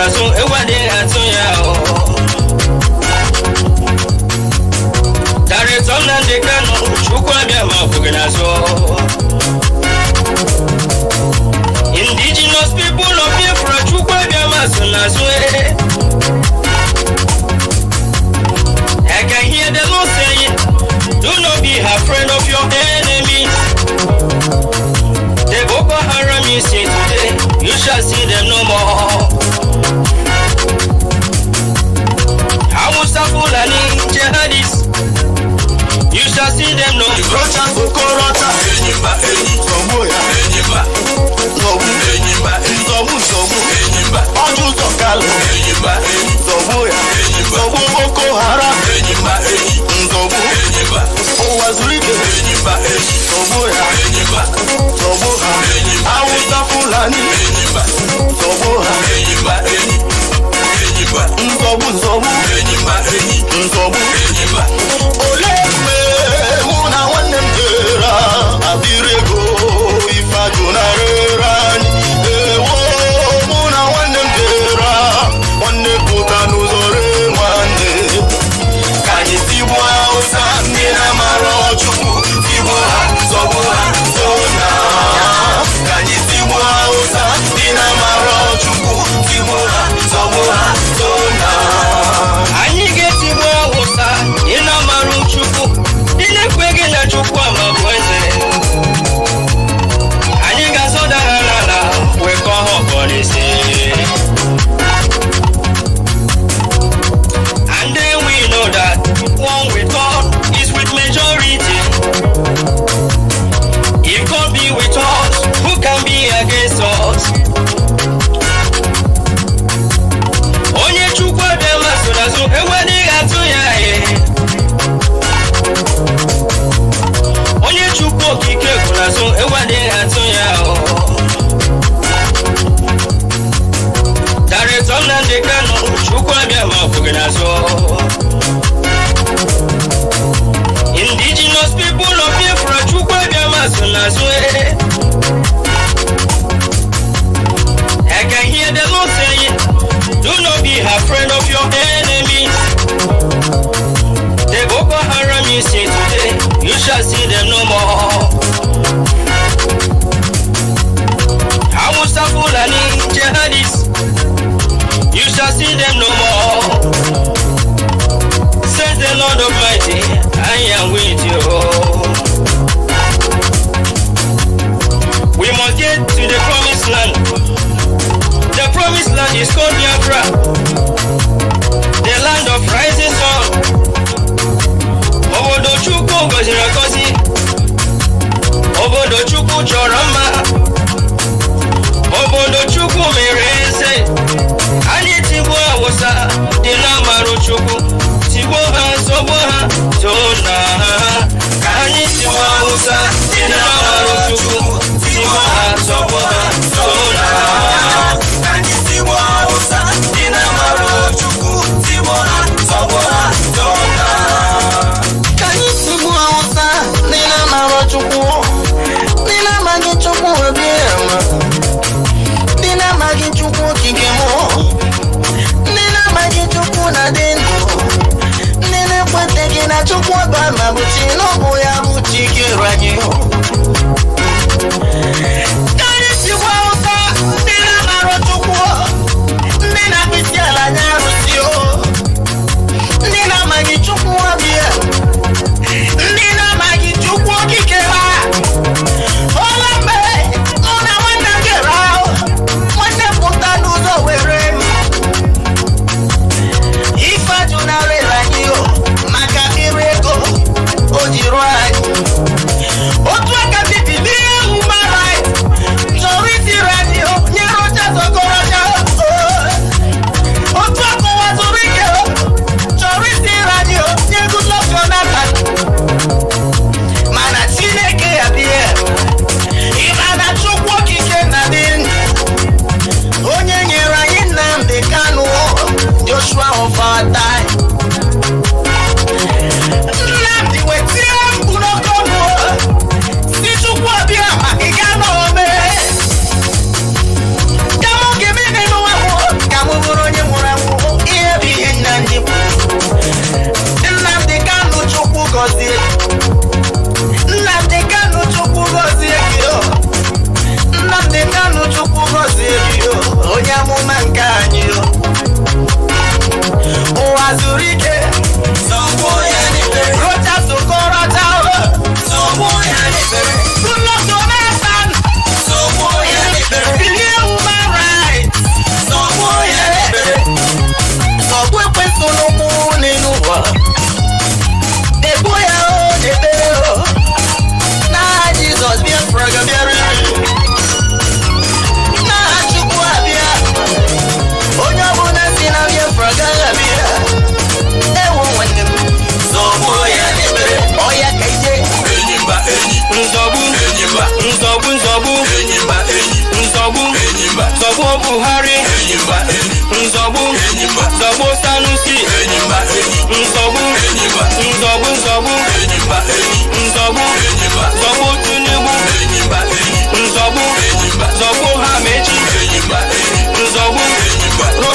masura so ewade atoya o. Director Nnamdi Kanu chukwa bia mafugina so. Indigenous people of Biafra chukwa bia masuna so. I can hear the Lord saying, do not be afraid of your enemies. The Boko Haram you see today, you shall see them no more. Hausa Fulani jihadists, you shall see them no more. Director Nnamdi Kanu chukwa bia mafugina so. Indigenous people of Biafra chukwa bia masuna so. I can hear the Lord saying, do not be afraid of your enemies. The Boko Haram you see today, you shall see them no more. Hausa Fulani jihadists, you shall see them no more. Says the Lord Almighty, I am with you. We must get to the promised land. The promised land is called Biafra, the land of rising sun. Obodo Chukwu goziri agozi, obodo Chukwu chọrọ mma, obodo Chukwu mere eze. Anyị tigbuo Hausa dị n'amarụ Chukwu, tigbuo ha zọgbuo ha zona ha. Ka anyị tigbuo Hausa dị n'amarụ Chukwu, tigbuo ha zọgbuo ha zona ha. Ka anyị tigbuo Hausa dị n'amarụ Chukwu, tigbuo ha zọgbuo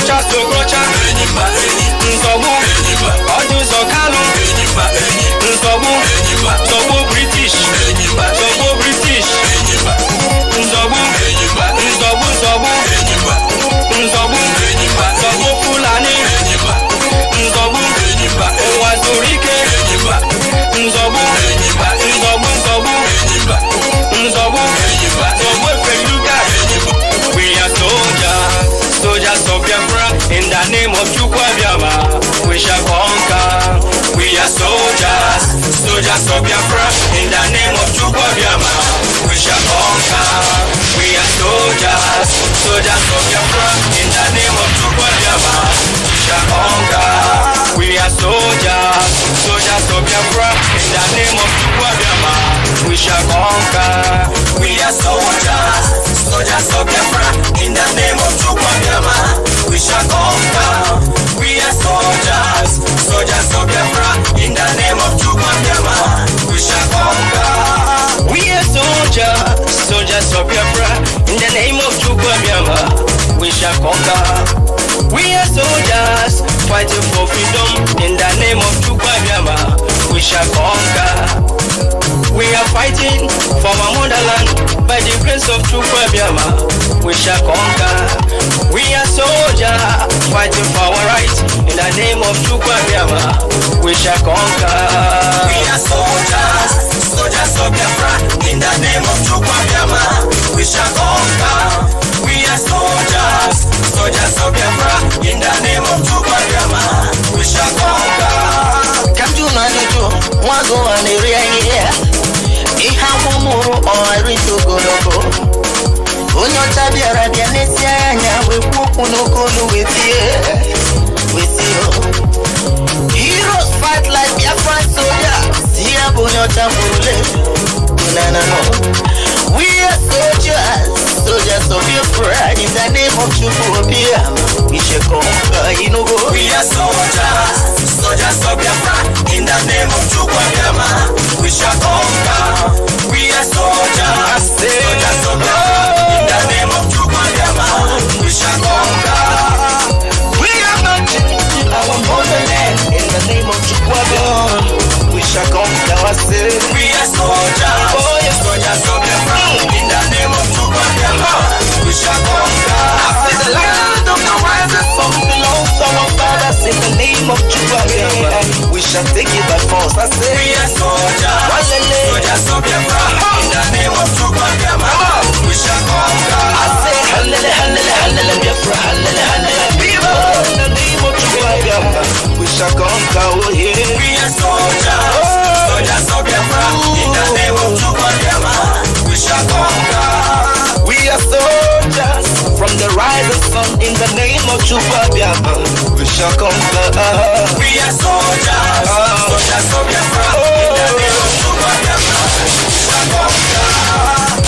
Okrocha Sokrocha Nzobu Oduzo Kanu Nzobu Nzobu British Nzobu British Nzobu Nzobu Nzobu Nzobu Nzobu Fulani Nzobu Wazurike Nzobu Nzobu Nzobu Nzobu Nzobu Feluga. We are soldiers, soldiers of Biafra. In the name of Chukwuabiama, we shall conquer. We are soldiers, soldiers of Biafra. In the name of Chukwuabiama, we shall conquer. We are soldiers, soldiers of Biafra. In the name of Chukwuabiama, we shall conquer. We are soldiers, soldiers of Biafra. In the name of Chukwuabiama, we shall conquer. We are soldiers, soldiers of Biafra. In the name of Chukwuabiama, we shall conquer. We are soldiers, soldiers of Biafra. In the name of Chukwuabiama, we shall conquer. We are soldiers, soldiers of Biafra. In the name of Chukwuabiama, we shall conquer. We are soldiers fighting for freedom. In the name of Chukwuabiama, we shall conquer. We are fighting for our motherland. By the grace of Chukwuabiama, we shall conquer. We are soldiers fighting for our rights. In the name of Chukwuabiama, we shall conquer. We are soldiers, soldiers of Biafra. In the name of Chukwuabiama, we shall conquer. We are soldiers, soldiers of Biafra. In the name of Chukwuabiama, we shall conquer. Come to Nanuju, Wago and Area. Ihamumuru Orito Gologo. Unyo Tabiara Bianesia, we Pukunokolu with you. Heroes fight like Biafra soldiers. Here, Bunyo Tambule. We are soldiers, soldiers of Biafra. In the name of Chukwuabiama, we shall conquer. We are soldiers, soldiers of Biafra. In the name of Chukwuabiama, we shall conquer. We are soldiers, soldiers of Biafra. In the name of Chukwuabiama, we shall conquer. We are marching our motherland. In the name of Chukwuabiama, we shall conquer ourselves. We are soldiers, soldiers of Biafra. In the name of Chukwuabiama, we shall conquer. After the land of the rising sun belongs to our fathers. In the name of Chukwuabiama, we shall take it by force. I say we are soldiers, soldiers of Biafra. In the name of Chukwuabiama, we shall conquer. I say hallelujah, hallelujah, hallelujah, Biafra, hallelujah, hallelujah. In the name of Chukwuabiama, we shall conquer. Oh yeah, we are soldiers, soldiers of Biafra. In the name of Chukwuabiama, we shall conquer. We are soldiers from the rising sun. In the name of Chukwuabiama, we shall conquer. We are soldiers, soldiers of Biafra. In the name of Chukwuabiama, we shall conquer.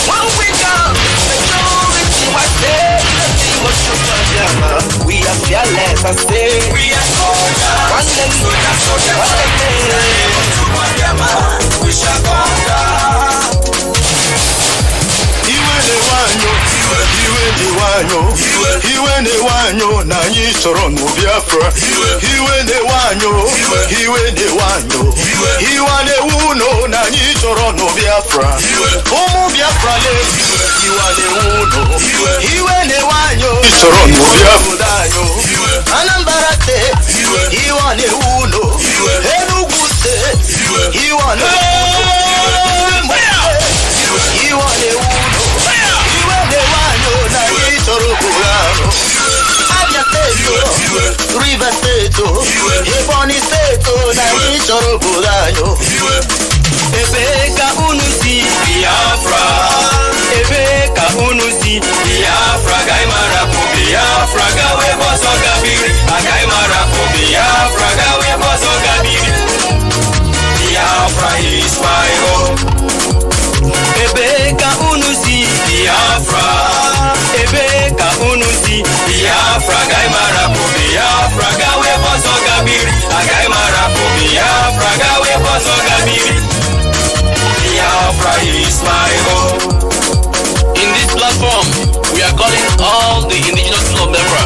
When we come, majority was there. In the name of Chukwuabiama, we are fearless. I say we are soldiers, soldiers of Biafra. In the name of Chukwuabiama, we shall conquer. Iwe ne wanyo na nyi soro no Biafra. Iwe ne wanyo Iwa ne uno na nyi soro no Biafra. Omo Biafra le iwa ne uno. Iwe ne wanyo soro no Biafra. Anambra te iwa ne uno. Enugu te iwa ne uno. Iwa ne uno. Abia State, River State, Ebonyi State, na Ichoro Bulanyo. Ebeka unusi Biafra, Ebeka unusi Biafra, Gaimara po Biafra, gawe boso gabiri, Gaimara po Biafra, gawe boso gabiri. Biafra is my home. Ebeka unusi Biafra, Ebeka unusi Biafra, Gaimara po Biafra, gawe boso gabiri, Gaimara po Biafra, gawe boso gabiri. Biafra is my home. In this platform, we are calling all the indigenous people of Biafra,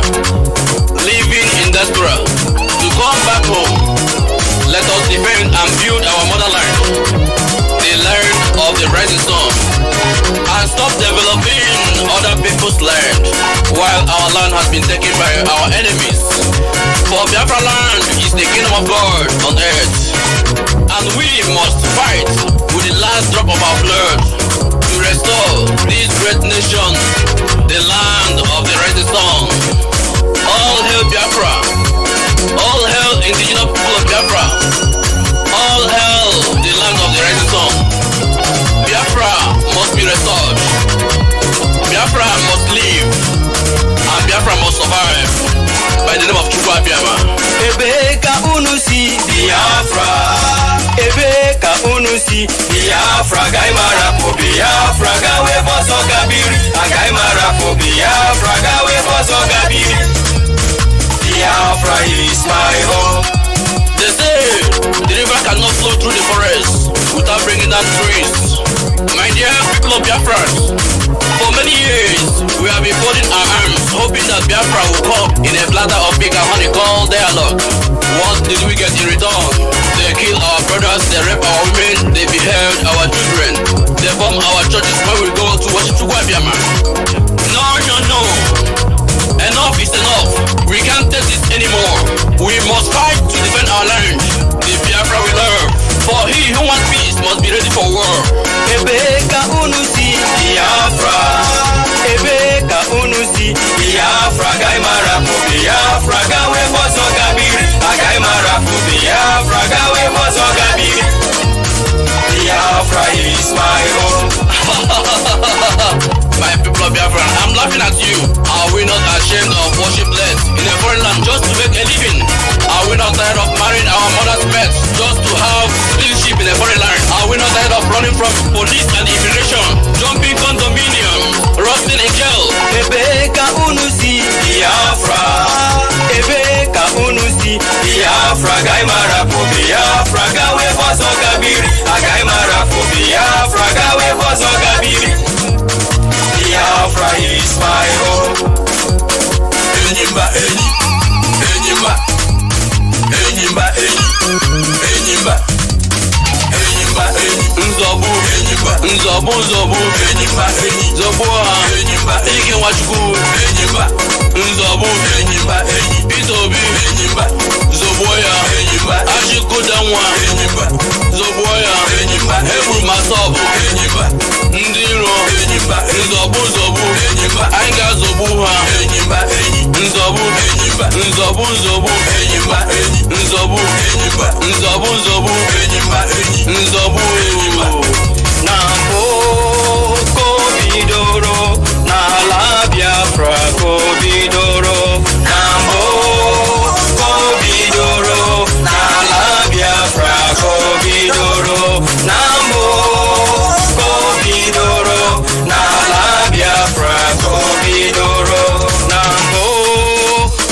our land has been taken by our enemies. For Biafra land is the kingdom of God on earth, and we must fight with the last drop of our blood to restore this great nation, the land of the rising sun. All hail Biafra! All hail indigenous people of Biafra! All hail the land of the rising sun! Biafra must be restored. Biafra must live, and Biafra must survive by the name of Chukwu Abiama. Ebe ka unu si Biafra, ebe ka unu si Biafra, gaimara po Biafra, gawe boso gabiri, gaimara po Biafra, gawe boso gabiri. Biafra is my home. They say the river cannot flow through the forest without bringing down trees. My dear people of Biafra, for many years we have been folding our arms, hoping that Biafra will come in a platter of big and honey called dialogue. What did we get in return? They kill our brothers, they rape our women, they behead our children, they bomb our churches when we go to worship Chukwu Abiama. No, no, no. Enough is enough. We can't take this anymore. We must fight to defend our land, the Biafra we love. For he who wants peace must be ready for war. Ebe ka unu si Biafra, ebe ka unu si Biafra, gaimara po Biafra, gawe boso gabiri, gaimara po Biafra, gawe boso gabiri. Biafra is my home. My people of Biafra, I'm laughing at you. Are we not ashamed of worship less in a foreign land just to make a living? Are we not tired of marrying our mother's pets just to have citizenship in a foreign land? Are we not tired of running from police and immigration, jumping condominium, rusting in jail? Ebe ka unu si Biafra, ebe ka unu si Biafra, gaimara po Biafra, gawe boso gabiri, gaimara po Biafra, gawe boso gabiri. Biafra is my home. Enyimba enyi, enyimba, enyimba enyi, enyimba, enyimba enyi, nzobu, enyimba, nzobu, nzobu, enyimba enyi, zobu ha, enyimba, ike Nwachukwu, enyimba, nzobu, enyimba enyi, Ipob, enyimba, zobu ya, enyimba, Achikudanwa, enyimba, zobu ya, enyimba, Eburu Masobu, enyimba, ndị iro, enyimba, nzobu, nzobu, enyimba, anyị ga-azọgbu ha, enyimba, enyi, nzobu, enyimba, nzobu, nzobu, enyimba, enyi, nzobu, enyimba, nzobu, nzobu, enyimba, enyi, nzobu, enyimba. Na mbụ ka o bidoro, n'ala Biafra ka o bidoro. Na mbụ ka o bidoro, n'ala Biafra ka o bidoro. Na mbụ ka o bidoro, n'ala Biafra ka o bidoro. Na mbụ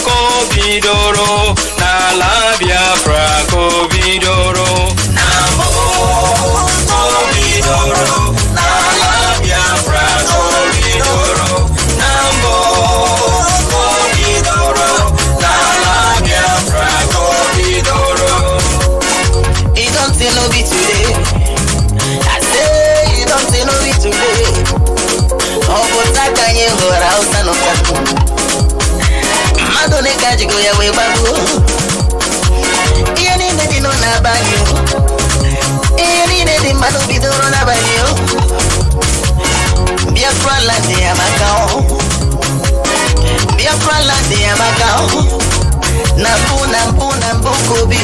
ka o bidoro, n'ala Biafra ka o bidoro. Na mbụ ka o bidoro, n'ala Biafra ka o bidoro. Na mbụ ka o bidoro, n'ala Biafra ka o bidoro. You don't say no be today. I say you don't say no be today. Oh, but I can't hear her house and Madonna can't go away, babu. You need to know about you. You need to know be the run about you. Biafra land, they are my cow. Biafra land, they are my cow. Nambu, nambu, nambu, kobi.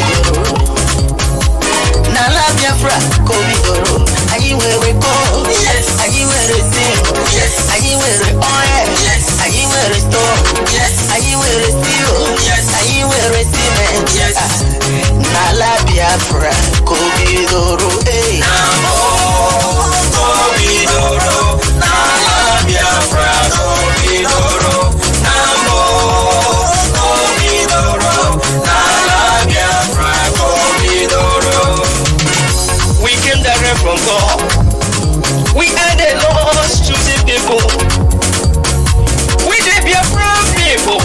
Nala Biafra, Kobidoro. Are you where we go? Yes. Are you where we sing? Yes. Are you where we oil? Yes. Are you where we store? Yes. Are you where we steal? Yes. Are you where we cement? Yes. Nala Biafra, Kobidoro. Hey. Nambo, Kobidoro. Nala Biafra, Kobidoro. Nambo, Kobidoro. Nala Biafra, Kobidoro. We came direct from God. We are the Lord's choosing people. We the Biafra people.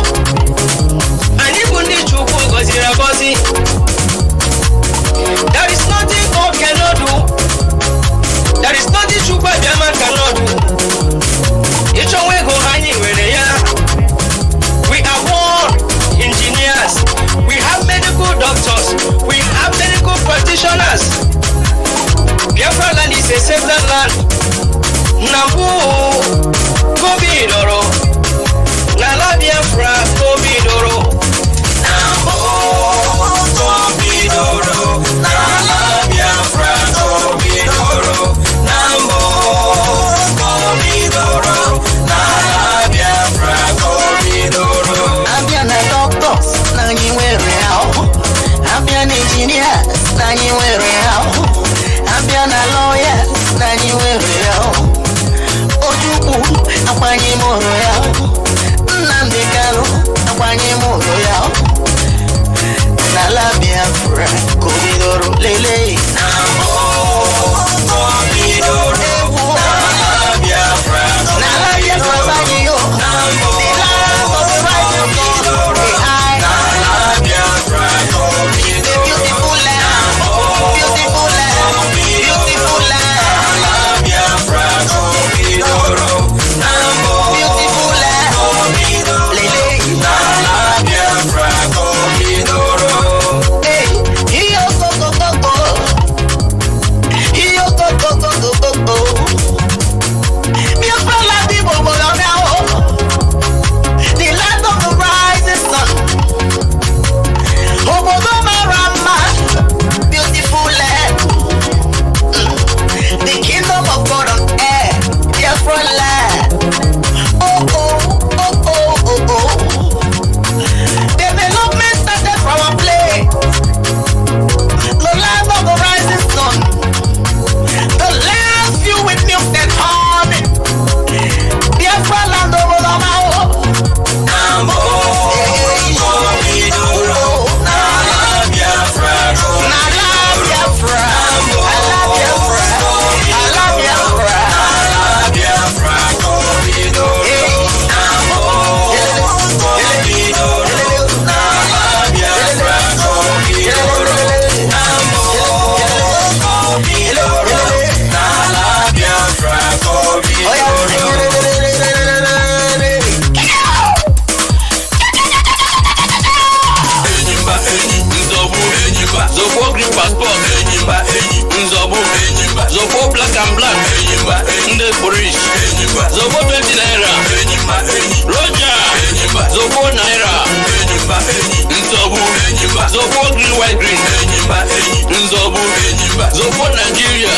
Zobo Nigeria,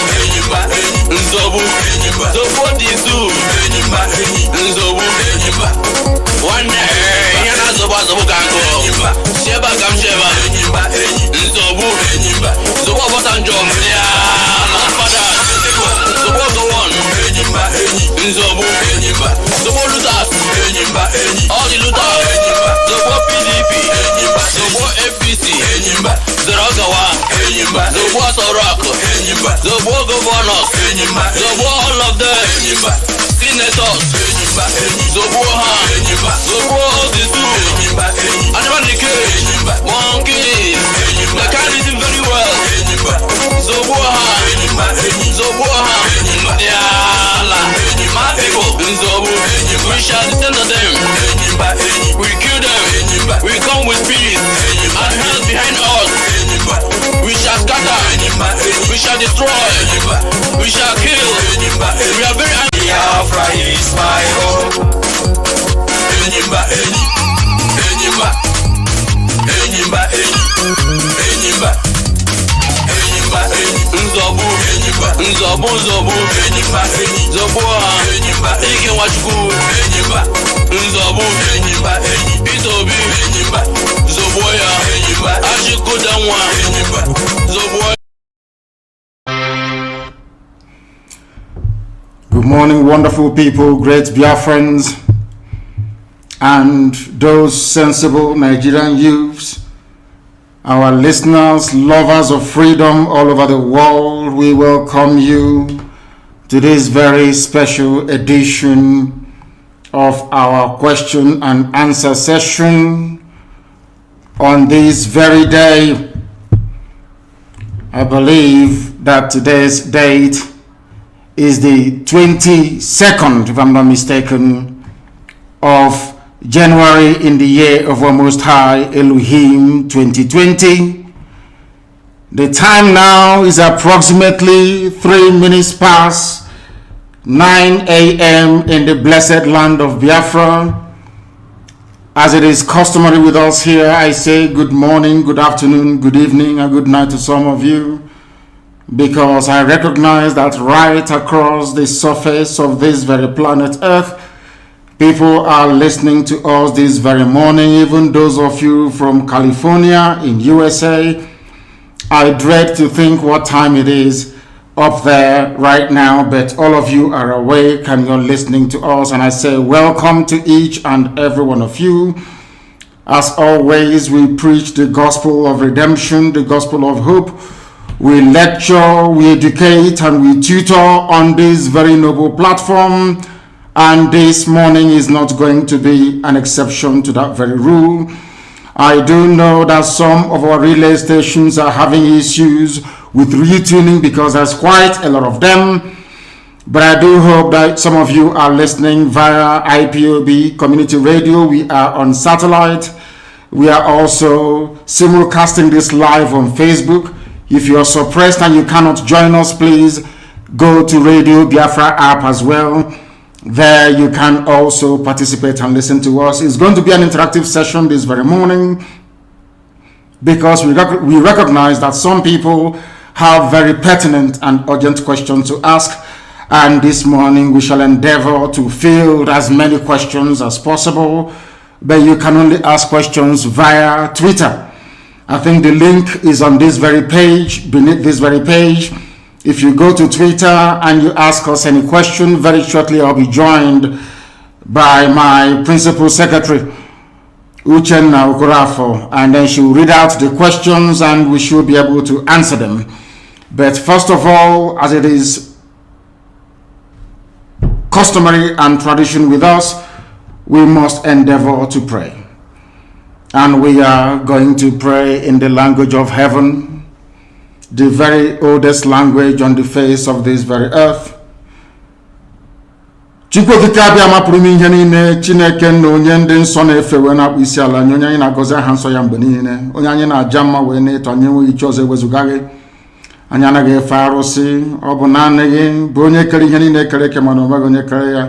Nzobu, Zobo Dizu, Nzobu, one day, Yana Zobo Gango, Sheba Gam Sheba, Nzobu, Zobo Botanjom, Father, Zobo Go On, Nzobu, Zobo Lutas, all the Lutas, Zobo PDP, Zobo FPC, Zorogawa, Zobo Sorako, Zobo Governors, Zobo all of them, Senators, Zobo Ha, Zobo Dizu, Animal Decay, Monkey, they can't listen very well. Zobo Ha, Zobo Ha, Yala, my people, Zobo, we shall descend on them, we kill them, we come with peace, and hands behind us, we shall scatter, we shall destroy, we shall kill, we are very angry. Biafra is my home. Nzobu, Nzobu, Nzobu, Zobo Ha, Ike Wachukwu, Nzobu, Itobi, Zobo Ya, Ashikodanwa, Zobo. Good morning, wonderful people, great Biafrans, and those sensible Nigerian youths, our listeners, lovers of freedom all over the world. We welcome you to this very special edition of our question and answer session on this very day. I believe that today's date is the 22nd, if I'm not mistaken, of January in the year of our Most High Elohim 2020. The time now is approximately 3 minutes past 9 a.m. in the blessed land of Biafra. As it is customary with us here, I say good morning, good afternoon, good evening, and good night to some of you, because I recognize that right across the surface of this very planet Earth, people are listening to us this very morning, even those of you from California in USA. I dread to think what time it is up there right now, but all of you are awake and you're listening to us, and I say welcome to each and every one of you. As always, we preach the gospel of redemption, the gospel of hope. We lecture, we educate, and we tutor on this very noble platform. And this morning is not going to be an exception to that very rule. I do know that some of our relay stations are having issues with retuning because there's quite a lot of them. But I do hope that some of you are listening via IPOB Community Radio. We are on satellite. We are also simulcasting this live on Facebook. If you are suppressed and you cannot join us, please go to Radio Biafra app as well. There you can also participate and listen to us. It's going to be an interactive session this very morning because we recognize that some people have very pertinent and urgent questions to ask, and this morning we shall endeavor to field as many questions as possible, but you can only ask questions via Twitter. I think the link is on this very page, beneath this very page. If you go to Twitter and you ask us any question, very shortly I'll be joined by my principal secretary, Uchenna Okorafo, and then she will read out the questions and we should be able to answer them. But first of all, as it is customary and tradition with us, we must endeavor to pray. And we are going to pray in the language of heaven, the very oldest language on the face of this very earth. Chukwu okike abịa mapụrụ m ihe niile, Chineke na onye ndị nsọ na-efe wee na-akpụ isi ala nye onye anyị na-agọzi aha nsọ ya mgbe niile, onye anyị na-aja mma wee na-eto anyị enweghị iche ọzọ ewezuga gị. Anyị anaghị efe arụsị, ọ bụ naanị gị bụ onye kere ihe niile kere eke mana onweghị onye kere ya.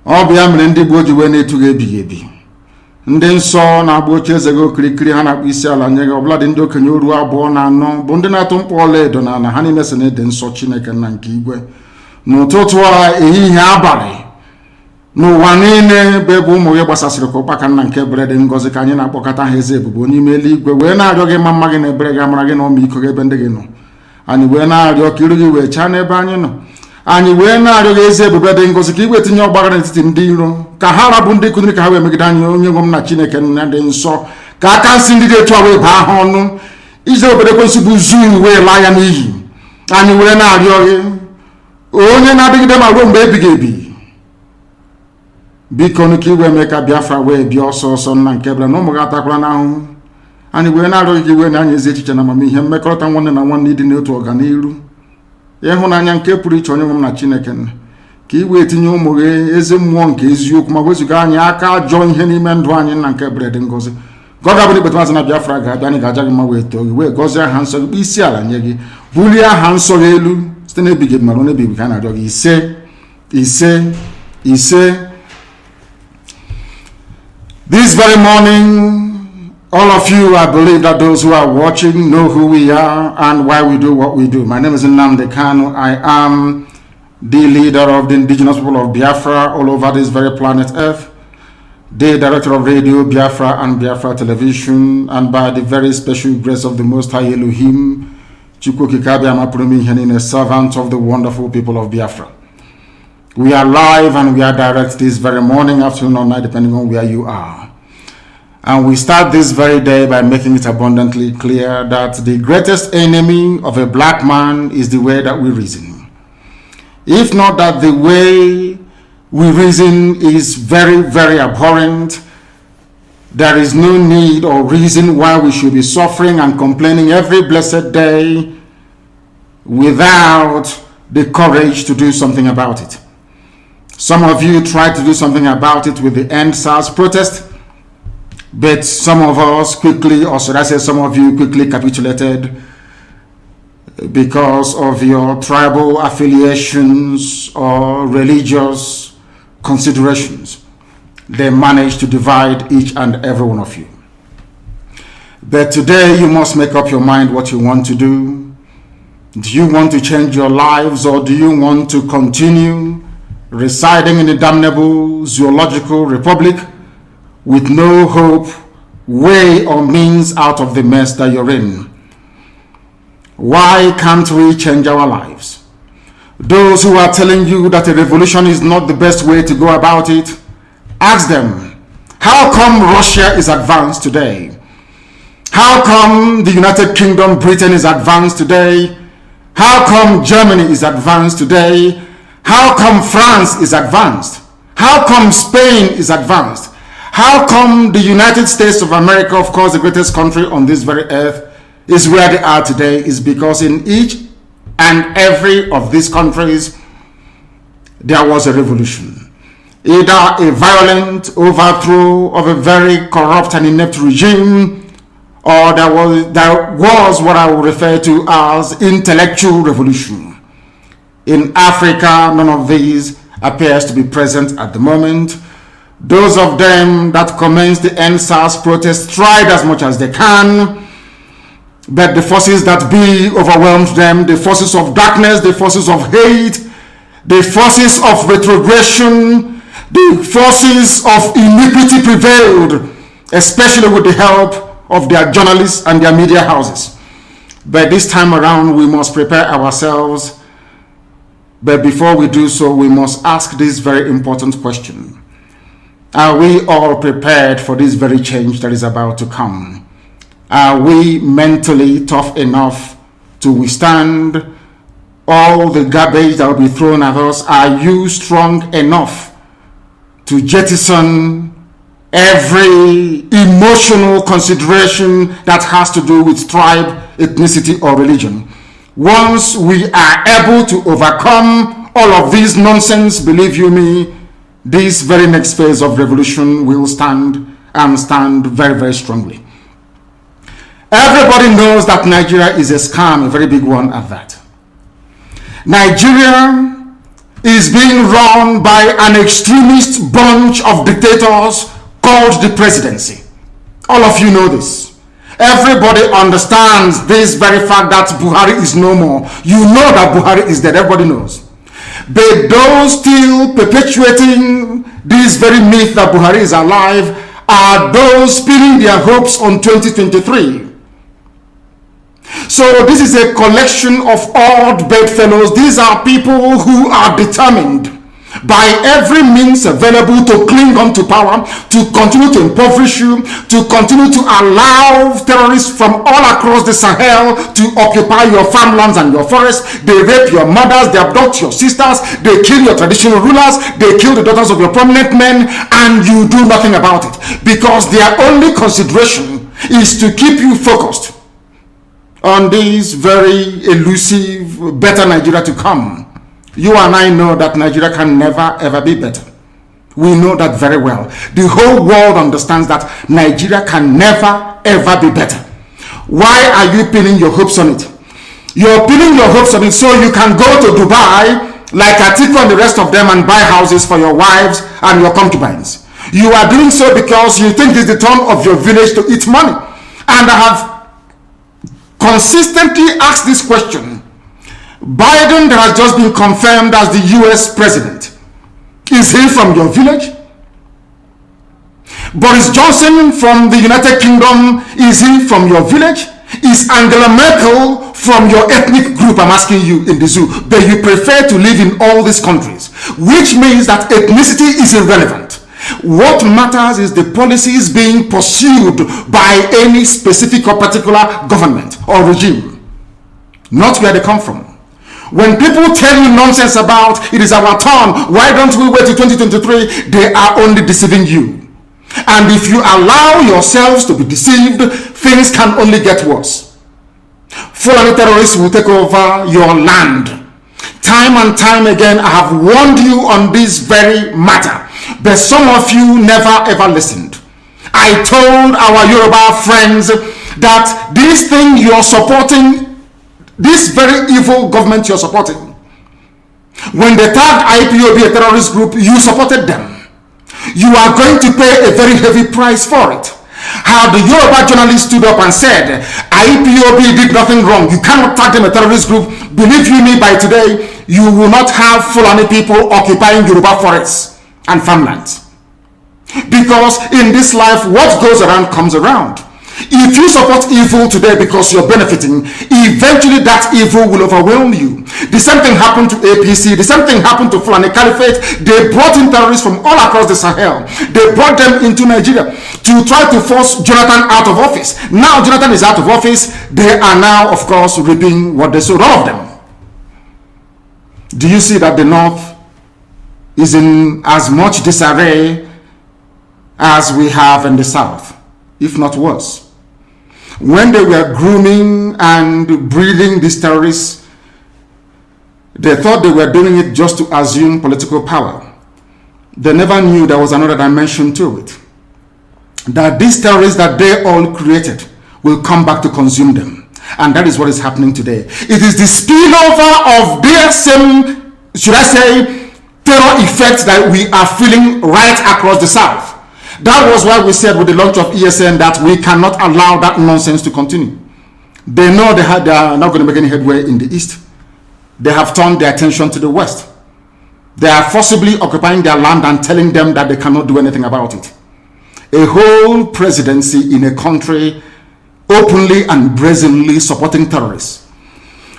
Ọ bụ ya mere ndị gboo ji wee na-etu gị ebighị ebi. ndị nsọ na-agba oche eze gị okirikiri ha na-akpụ isi ala nye gị ọbụla dị ndị okenye oru abụọ na anọ bụ ndị na-atụ mkpọ ọlaedo na ala ha niile so na-ede nsọ Chineke nna nke igwe n'ụtụtụ a ehihie abalị n'ụwa niile bụ ebe ụmụ gị gbasasịrị ka ụkpaka nna nke ebere dị ngọzi ka anyị na-akpọkọta ha eze ebube onye ime eluigwe wee na-arịọ gị ma mma gị na ebere gị amara gị na ọmịiko gị ebe ndị gị nọ anyị wee na-arịọ ka iru gị wee chaa n'ebe anyị nọ anyị wee na-arịọ gị ezi ebube dị ngọzi ka igwe tinye ọgbaghara n'etiti ndị iro ka ha rabụ ndị kụziri ka ha wee megide anyị onye nwe m na Chineke nna dị nsọ ka aka nsị ndị dị etu a wee baa ha ọnụ iji obodo ekwensị bụ zuu wee laa ya n'iyi anyị wee na-arịọ gị onye na-adịgide ma ruo mgbe ebighị ebi biko ka iwe mee ka Biafra wee bịa ọsọ ọsọ nna nke bịara na ụmụ gị atakwala n'ahụhụ anyị wee na-arịọ gị ka iwe na anyị ezi echiche na amamihe mmekọrịta nwanne na nwanne ịdị n'otu ọganiru ịhụnanya nke pụrụ iche onye nwe m na Chineke nna ka iwe tinye ụmụ gị ezi mmụọ nke eziokwu ma wezụga anyị aka ajọ ihe n'ime ndụ anyị nna nke bere dị ngọzi ka ọ ga-abụ ikpeta maazị na Biafra ga-abịa anyị ga-aja gị ma wee too gị wee gọzie aha nsọ gị kpụ isi ala nye gị bulie aha nsọ gị elu site n'ebighị ebi mara n'ebighị ka a na-arịọ gị ise ise ise. This very morning, all of you, I believe that those who are watching know who we are and why we do what we do. My name is Nnamdi Kanu. I am the leader of the indigenous people of Biafra all over this very planet Earth, the director of Radio Biafra and Biafra Television, and by the very special grace of the Most High Elohim, Chukwukikabi Amapurumi Henin, a servant of the wonderful people of Biafra. We are live and we are direct this very morning, afternoon or night, depending on where you are. And we start this very day by making it abundantly clear that the greatest enemy of a black man is the way that we reason. If not that the way we reason is very, very abhorrent, there is no need or reason why we should be suffering and complaining every blessed day without the courage to do something about it. Some of you tried to do something about it with the End SARS protest, but some of us quickly, or should I say some of you quickly capitulated because of your tribal affiliations or religious considerations. They managed to divide each and every one of you. But today you must make up your mind what you want to do. Do you want to change your lives, or do you want to continue residing in a damnable zoological republic with no hope, way, or means out of the mess that you're in? Why can't we change our lives? Those who are telling you that a revolution is not the best way to go about it, ask them, how come Russia is advanced today? How come the United Kingdom, Britain is advanced today? How come Germany is advanced today? How come France is advanced? How come Spain is advanced? How come the United States of America, of course the greatest country on this very earth, is where they are today? Is because in each and every of these countries there was a revolution. Either a violent overthrow of a very corrupt and inept regime, or there was what I would refer to as intellectual revolution. In Africa, none of these appears to be present at the moment. Those of them that commenced the End SARS protest tried as much as they can, but the forces that be overwhelmed them, the forces of darkness, the forces of hate, the forces of retrogression, the forces of iniquity prevailed, especially with the help of their journalists and their media houses. But this time around, we must prepare ourselves. But before we do so, we must ask this very important question. Are we all prepared for this very change that is about to come? Are we mentally tough enough to withstand all the garbage that will be thrown at us? Are you strong enough to jettison every emotional consideration that has to do with tribe, ethnicity, or religion? Once we are able to overcome all of this nonsense, believe you me, this very next phase of revolution will stand very, very strongly. Everybody knows that Nigeria is a scam, a very big one at that. Nigeria is being run by an extremist bunch of dictators called the presidency. All of you know this. Everybody understands this very fact that Buhari is no more. You know that Buhari is dead. Everybody knows. But those still perpetuating this very myth that Buhari is alive are those pinning their hopes on 2023. So this is a collection of odd bedfellows. These are people who are determined by every means available to cling on to power, to continue to impoverish you, to continue to allow terrorists from all across the Sahel to occupy your farmlands and your forests. They rape your mothers, they abduct your sisters, they kill your traditional rulers, they kill the daughters of your prominent men, and you do nothing about it because their only consideration is to keep you focused on this very elusive better Nigeria to come. You and I know that Nigeria can never ever be better. We know that very well. The whole world understands that Nigeria can never ever be better. Why are you pinning your hopes on it? You're pinning your hopes on it so you can go to Dubai like Atiku and the rest of them and buy houses for your wives and your concubines. You are doing so because you think it's the turn of your village to eat money. And I have consistently asked this question. Biden that has just been confirmed as the US president, is he from your village? Boris Johnson from the United Kingdom, is he from your village? Is Angela Merkel from your ethnic group? I'm asking you in the zoo. But you prefer to live in all these countries, which means that ethnicity is irrelevant. What matters is the policies being pursued by any specific or particular government or regime, not where they come from. When people tell you nonsense about it is our turn, why don't we wait till 2023? They are only deceiving you. And if you allow yourselves to be deceived, things can only get worse. Fulani terrorists will take over your land. Time and time again, I have warned you on this very matter, but some of you never ever listened. I told our Yoruba friends that this thing you're supporting, this very evil government you're supporting, when they tagged IPOB a terrorist group, you supported them. You are going to pay a very heavy price for it. How the Yoruba journalist stood up and said, IPOB did nothing wrong. You cannot tag them a terrorist group. Believe you me, by today, you will not have Fulani people occupying Yoruba forests and farmlands. Because in this life, what goes around comes around. If you support evil today because you're benefiting, eventually that evil will overwhelm you. The same thing happened to APC. The same thing happened to Fulani Caliphate. They brought in terrorists from all across the Sahel. They brought them into Nigeria to try to force Jonathan out of office. Now Jonathan is out of office. They are now, of course, reaping what they sowed, all of them. Do you see that the North is in as much disarray as we have in the South, if not worse? When they were grooming and breeding these terrorists, they thought they were doing it just to assume political power. They never knew there was another dimension to it. That these terrorists that they all created will come back to consume them. And that is what is happening today. It is the spillover of their same, should I say, terror effects that we are feeling right across the South. That was why we said with the launch of ESN that we cannot allow that nonsense to continue. They know they are not going to make any headway in the East. They have turned their attention to the West. They are forcibly occupying their land and telling them that they cannot do anything about it. A whole presidency in a country openly and brazenly supporting terrorists.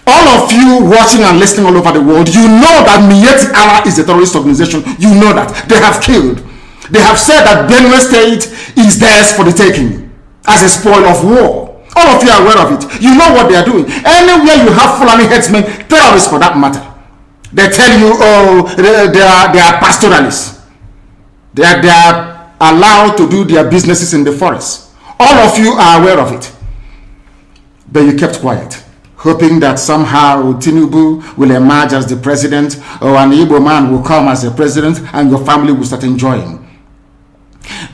All of you watching and listening all over the world, you know that Miyetti Allah is a terrorist organization. You know that. They have killed. They have said that Benue State is theirs for the taking as a spoil of war. All of you are aware of it. You know what they are doing. Anywhere you have Fulani headsmen, terrorists for that matter, they tell you, oh, they are pastoralists. They are allowed to do their businesses in the forest. All of you are aware of it. But you kept quiet, hoping that somehow Tinubu will emerge as the president, or an Igbo man will come as the president, and your family will start enjoying.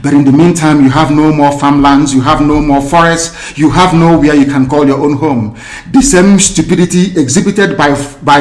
But in the meantime, you have no more farmlands, you have no more forests, you have nowhere you can call your own home. The same stupidity exhibited by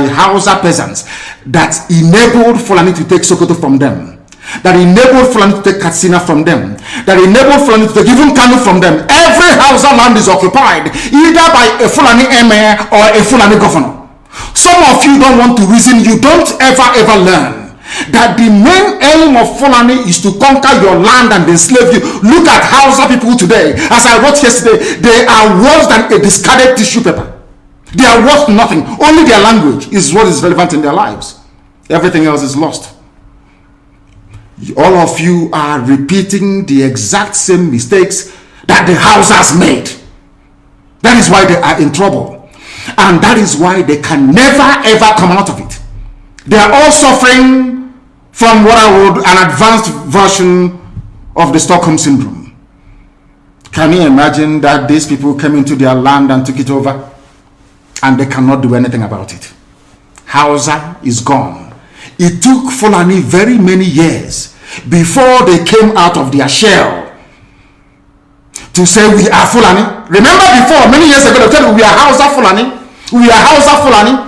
Hausa peasants that enabled Fulani to take Sokoto from them. that enabled Fulani to take Katsina from them, that enabled Fulani to take even Kanu from them. Every Hausa land is occupied either by a Fulani emir or a Fulani governor. Some of you don't want to reason. You don't ever learn that the main aim of Fulani is to conquer your land and enslave you. Look at Hausa people today. As I wrote yesterday, they are worse than a discarded tissue paper. They are worth nothing. Only their language is what is relevant in their lives. Everything else is lost. All of you are repeating the exact same mistakes that the Hausas made. That is why they are in trouble. And that is why they can never ever come out of it. They are all suffering from what I would an advanced version of the Stockholm Syndrome. Can you imagine that these people came into their land and took it over and they cannot do anything about it? Hausa is gone. It took Fulani very many years before they came out of their shell to say we are Fulani. Remember before, many years ago, they told you we are Hausa Fulani. We are Hausa Fulani.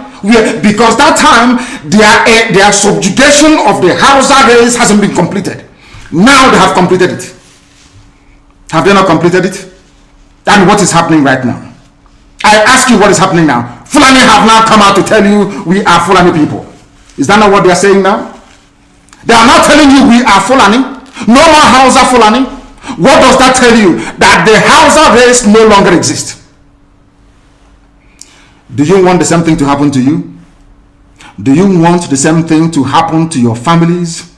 Because that time, their subjugation of the Hausa race hasn't been completed. Now they have completed it. Have they not completed it? And what is happening right now? I ask you, what is happening now? Fulani have now come out to tell you we are Fulani people. Is that not what they are saying now? They are not telling you we are Fulani. No more Hausa Fulani. What does that tell you? That the Hausa race no longer exists. Do you want the same thing to happen to you? Do you want the same thing to happen to your families?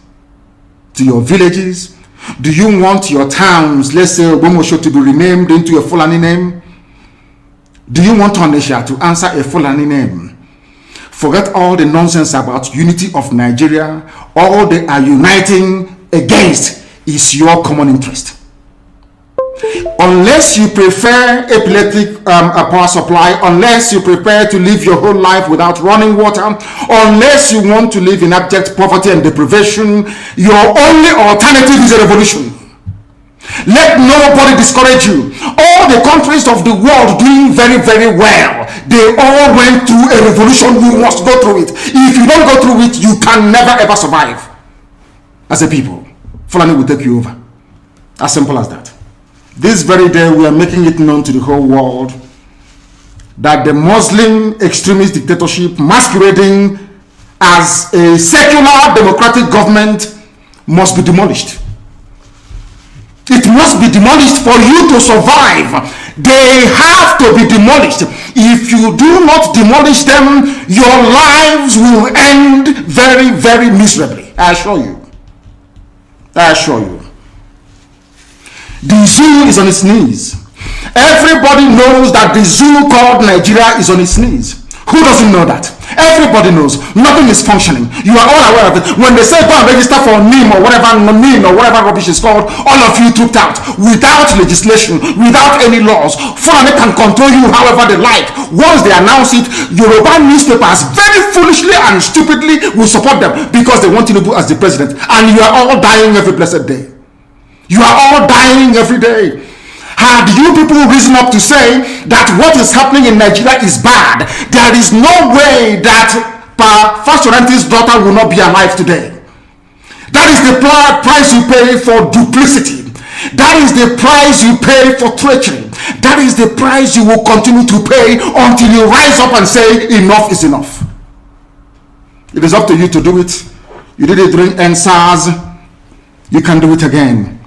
To your villages? Do you want your towns, let's say Obomosho, to be renamed into a Fulani name? Do you want Onisha to answer a Fulani name? Forget all the nonsense about unity of Nigeria. All they are uniting against is your common interest. Unless you prefer epileptic power supply, unless you prepare to live your whole life without running water, unless you want to live in abject poverty and deprivation, your only alternative is a revolution. Let nobody discourage you. All the countries of the world doing very, very well, they all went through a revolution. You must go through it. If you don't go through it, you can never ever survive as a people. Fulani will take you over. As simple as that. This very day, we are making it known to the whole world that the Muslim extremist dictatorship masquerading as a secular democratic government must be demolished. It must be demolished for you to survive. They have to be demolished. If you do not demolish them, your lives will end very, very miserably. I assure you. I assure you. The zoo is on its knees. Everybody knows that the zoo called Nigeria is on its knees. Who doesn't know that? Everybody knows. Nothing is functioning. You are all aware of it. When they say go and register for NIM or whatever rubbish is called, all of you trooped out without legislation, without any laws. Fulani can control you however they like. Once they announce it, Yoruba newspapers very foolishly and stupidly will support them because they want Tinubu as the president. And you are all dying every blessed day. You are all dying every day. Had you people risen up to say that what is happening in Nigeria is bad, there is no way that Fashoranti's daughter will not be alive today. That is the price you pay for duplicity. That is the price you pay for treachery. That is the price you will continue to pay until you rise up and say enough is enough. It is up to you to do it. You did it during NSAS. You can do it again.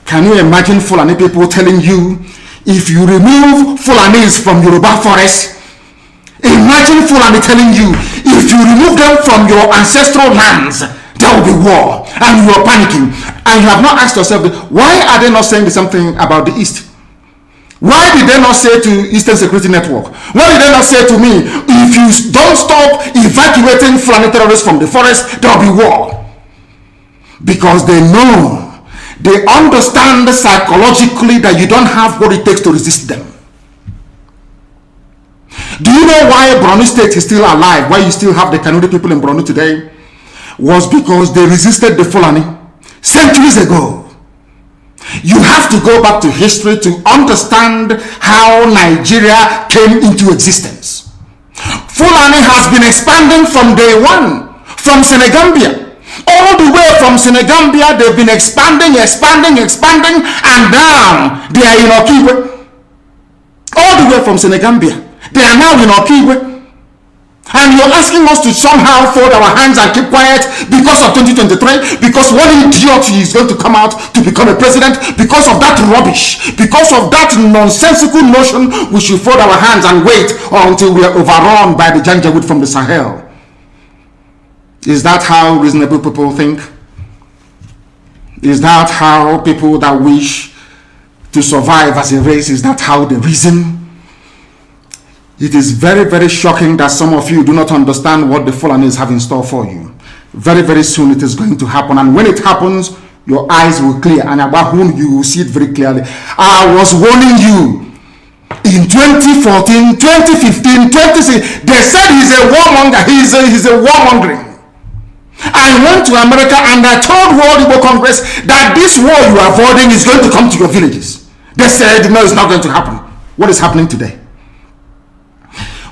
Can you imagine Fulani people telling you, if you remove Fulanis from Yoruba forest, imagine Fulani telling you, if you remove them from your ancestral lands, there will be war, and you are panicking. And you have not asked yourself, why are they not saying the same thing about the East? Why did they not say to Eastern Security Network? Why did they not say to me, if you don't stop evacuating Fulani terrorists from the forest, there will be war? Because they know, they understand psychologically that you don't have what it takes to resist them. Do you know why Borno State is still alive? Why you still have the Kanuri people in Borno today? Was because they resisted the Fulani centuries ago. You have to go back to history to understand how Nigeria came into existence. Fulani has been expanding from day one, from Senegambia. All the way from Senegambia, they've been expanding, and now they are in Okigwe. All the way from Senegambia, they are now in Okigwe. And you're asking us to somehow fold our hands and keep quiet because of 2023, because one idiot is going to come out to become a president, because of that rubbish, because of that nonsensical notion, we should fold our hands and wait until we are overrun by the Janjaweed from the Sahel. Is that how reasonable people think? Is that how people that wish to survive as a race, is that how they reason? It is very, very shocking that some of you do not understand what the Fulanis have in store for you. Very, very soon it is going to happen. And when it happens, your eyes will clear. And about whom you will see it very clearly. I was warning you. In 2014, 2015, 2016, they said he's a warmonger. He's a warmongering. I went to America and I told World Igbo Congress that this war you are avoiding is going to come to your villages. They said, no, it's not going to happen. What is happening today?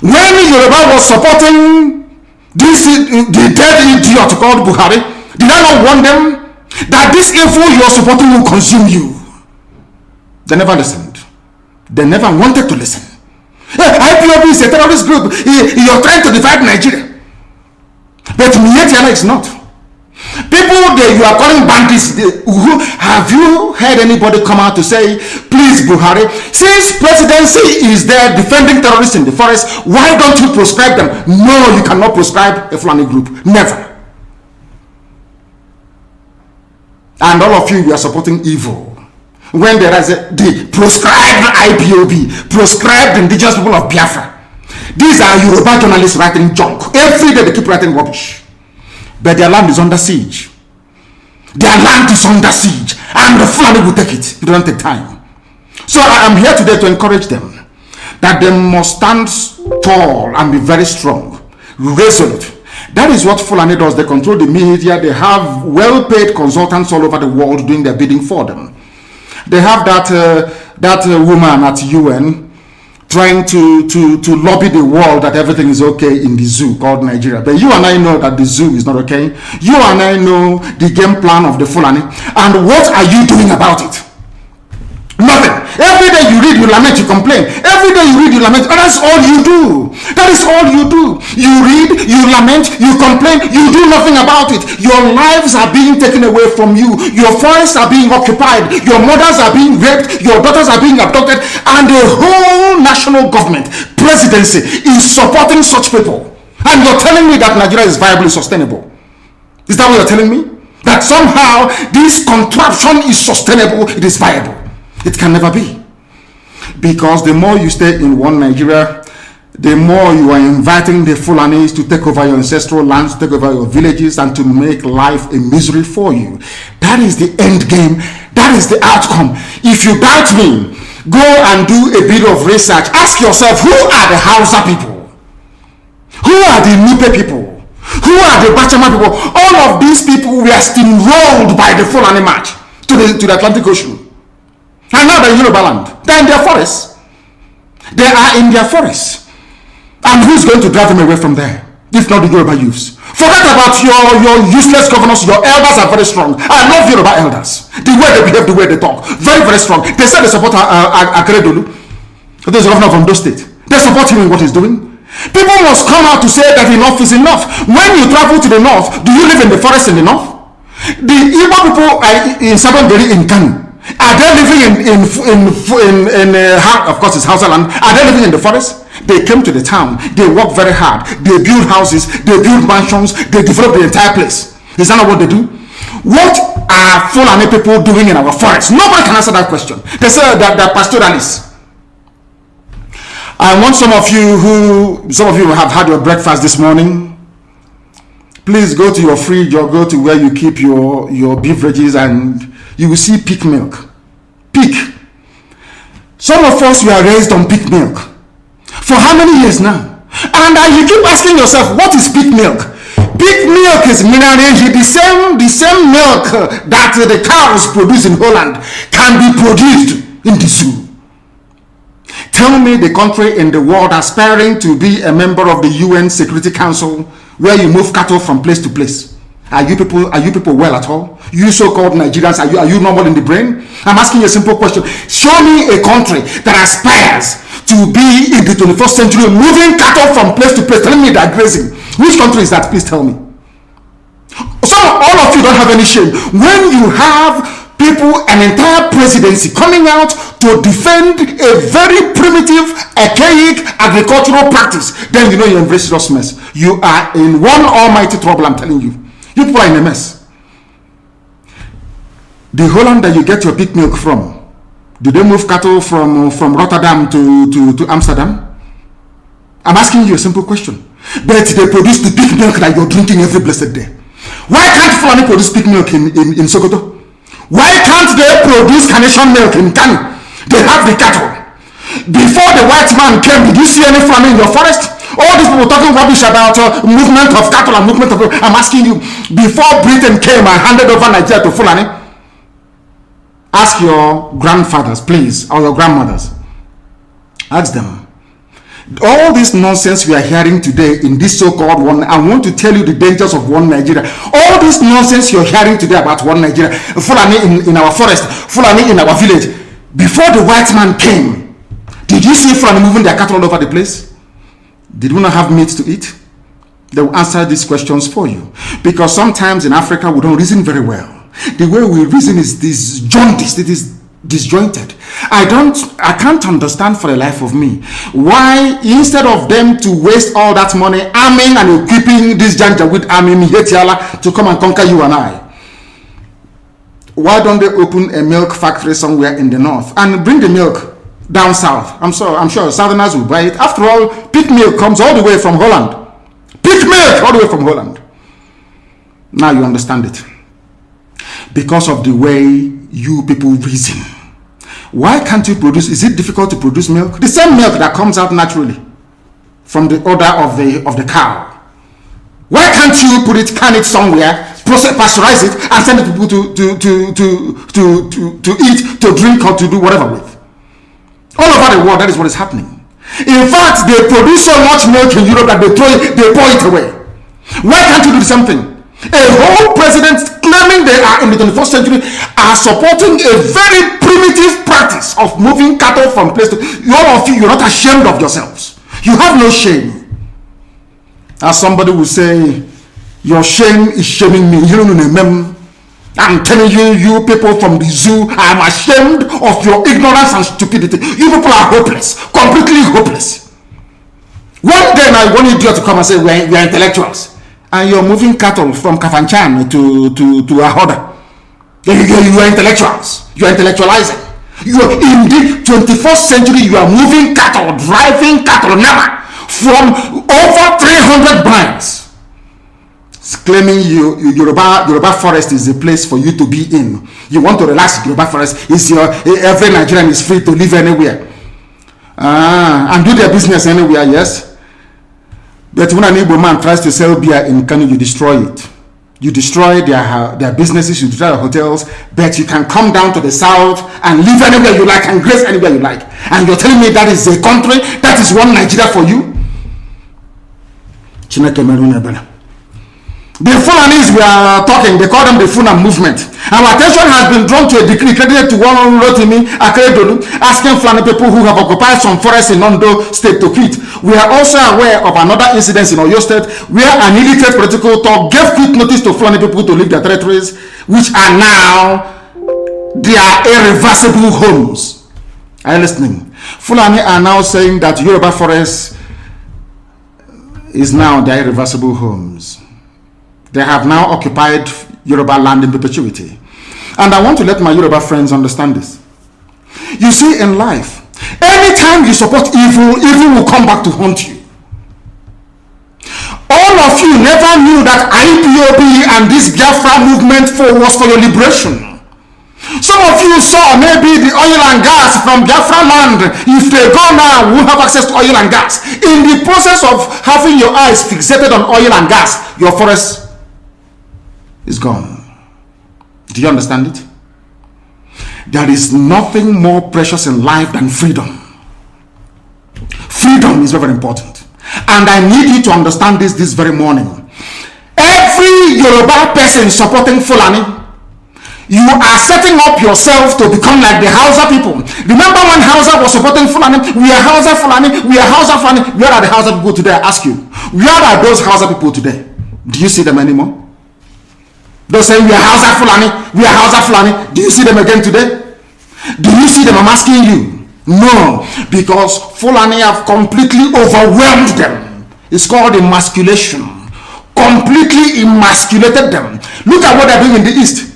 When Yoruba was supporting the dead idiot called Buhari, did I not warn them that this info you are supporting will consume you? They never listened. They never wanted to listen. Ipob is a terrorist group. You're trying to divide Nigeria. But Mietiana is not. People that you are calling bandits, have you heard anybody come out to say, please Buhari, since presidency is there defending terrorists in the forest, why don't you proscribe them? No, you cannot proscribe a Fulani group. Never. And all of you are supporting evil. When there is the proscribed IPOB, proscribed indigenous people of Biafra. These are Yoruba journalists writing junk. Every day they keep writing rubbish. But their land is under siege. Their land is under siege. And the Fulani will take it. It don't take time. So I am here today to encourage them that they must stand tall and be very strong, resolute. That is what Fulani does. They control the media. They have well-paid consultants all over the world doing their bidding for them. They have that woman at UN trying to lobby the world that everything is okay in the zoo called Nigeria. But you and I know that the zoo is not okay. You and I know the game plan of the Fulani. And what are you doing about it? Nothing. Every day you read, you lament, you complain. Every day you read, you lament. And that's all you do. That is all you do. You read, you lament, you complain, you do nothing about it. Your lives are being taken away from you. Your forests are being occupied. Your mothers are being raped. Your daughters are being abducted. And the whole national government, presidency, is supporting such people. And you're telling me that Nigeria is viably sustainable. Is that what you're telling me? That somehow this contraption is sustainable, it is viable. It can never be. Because the more you stay in one Nigeria, the more you are inviting the Fulanis to take over your ancestral lands, to take over your villages, and to make life a misery for you. That is the end game. That is the outcome. If you doubt me, go and do a bit of research. Ask yourself, who are the Hausa people? Who are the Nupe people? Who are the Bachama people? All of these people were steamrolled by the Fulani march to the Atlantic Ocean. And now they're in Yoruba land. They're in their forests. They are in their forests. And who's going to drive them away from there? If not the Yoruba youths. Forget about your useless governors. Your elders are very strong. I love Yoruba elders. The way they behave, the way they talk. Very, very strong. They said they support Akeredolu. There's a governor from those state. They support him in what he's doing. People must come out to say that enough is enough. When you travel to the north, do you live in the forest in the north? The Ipob people in Sabanderi in Kanu. Are they living in of course it's Hausa land? Are they living in the forest? They came to the town. They work very hard. They build houses. They build mansions. They develop the entire place. Is that not what they do? What are Fulani people doing in our forest? Nobody can answer that question. They say that they're pastoralists. I want some of you have had your breakfast this morning. Please go to your fridge or go to where you keep your beverages and you will see pig milk. Pig. Some of us were raised on pig milk. For how many years now? And you keep asking yourself, what is pig milk? Pig milk is mineral energy. The same milk that the cows produce in Holland can be produced in the zoo. Tell me the country in the world aspiring to be a member of the UN Security Council where you move cattle from place to place. Are you people well at all? You so-called Nigerians, are you normal in the brain? I'm asking you a simple question. Show me a country that aspires to be in the 21st century, moving cattle from place to place, telling me they're grazing. Which country is that? Please tell me. All of you don't have any shame. When you have people, an entire presidency coming out to defend a very primitive, archaic agricultural practice, then you know you're in very serious mess. You are in one almighty trouble, I'm telling you. You people are in a mess. The Holland that you get your pig milk from, do they move cattle from Rotterdam to Amsterdam? I'm asking you a simple question. But they produce the pig milk that you're drinking every blessed day. Why can't Fulani produce pig milk in Sokoto? Why can't they produce carnation milk in Kanu? They have the cattle. Before the white man came, did you see any Fulani in your forest? All these people talking rubbish about movement of cattle and movement of... I'm asking you, before Britain came and handed over Nigeria to Fulani, ask your grandfathers, please, or your grandmothers. Ask them. All this nonsense we are hearing today in this so-called one, I want to tell you the dangers of one Nigeria. All this nonsense you're hearing today about one Nigeria, Fulani in our forest, Fulani in our village. Before the white man came, did you see Fulani moving their cattle all over the place? Did we not have meat to eat? They will answer these questions for you. Because sometimes in Africa we don't reason very well. The way we reason is this jaundiced, it is disjointed. I can't understand for the life of me why instead of them to waste all that money arming and equipping this Janjaweed army Mihetiala to come and conquer you and I, why don't they open a milk factory somewhere in the north and bring the milk down south? I'm sure Southerners will buy it. After all, pig milk comes all the way from Holland. Pig milk all the way from Holland. Now you understand it. Because of the way you people reason. Why can't you produce? Is it difficult to produce milk? The same milk that comes out naturally from the udder of the cow. Why can't you can it somewhere, pasteurize it, and send it to people to eat, to drink, or to do whatever with? All over the world, that is what is happening. In fact, they produce so much milk in Europe that they pour it away. Why can't you do the same thing? A whole president claiming they are in the 21st century are supporting a very primitive practice of moving cattle from place to... All of you, you're not ashamed of yourselves. You have no shame. As somebody will say, your shame is shaming me. I'm telling you, you people from the zoo, I'm ashamed of your ignorance and stupidity. You people are hopeless, completely hopeless. One day now, one idiot to come and say, we are intellectuals. And you're moving cattle from Kafanchan to Ahoda. You are intellectuals. You are intellectualizing. You are in the 21st century. You are moving cattle, driving cattle now from over 300 miles. It's claiming Yoruba forest is a place for you to be in. You want to relax. Yoruba forest is every Nigerian is free to live anywhere and do their business anywhere. Yes. But when an Igbo man tries to sell beer in Kanu, you destroy it. You destroy their businesses, you destroy their hotels, but you can come down to the south and live anywhere you like and graze anywhere you like. And you're telling me that is a country, that is one Nigeria for you? The Fulanis we are talking, they call them the Funa movement. Our attention has been drawn to a decree credited to one Rotimi Akeredolu, asking Fulani people who have occupied some forests in Ondo State to quit. We are also aware of another incident in Oyo State where an illiterate political talk gave quit notice to Fulani people to leave their territories, which are now their irreversible homes. Are you listening? Fulani are now saying that Yoruba forest is now their irreversible homes. They have now occupied Yoruba land in perpetuity. And I want to let my Yoruba friends understand this. You see, in life, anytime you support evil, evil will come back to haunt you. All of you never knew that Ipob and this Biafra movement was for your liberation. Some of you saw maybe the oil and gas from Biafra land. If they go now, we will have access to oil and gas. In the process of having your eyes fixated on oil and gas, your forest is gone. Do you understand it? There is nothing more precious in life than freedom. Freedom is very important. And I need you to understand this very morning. Every every Yoruba person supporting Fulani, you are setting up yourself to become like the Hausa people. Remember when Hausa was supporting Fulani? We are Hausa Fulani, we are Hausa Fulani. Where are the Hausa people today? I ask you. Where are those Hausa people today? Do you see them anymore? They say we are Hausa Fulani, we are Hausa Fulani. Do you see them again today? Do you see them? I'm asking you. No, because Fulani have completely overwhelmed them. It's called emasculation. Completely emasculated them. Look at what they're doing in the East.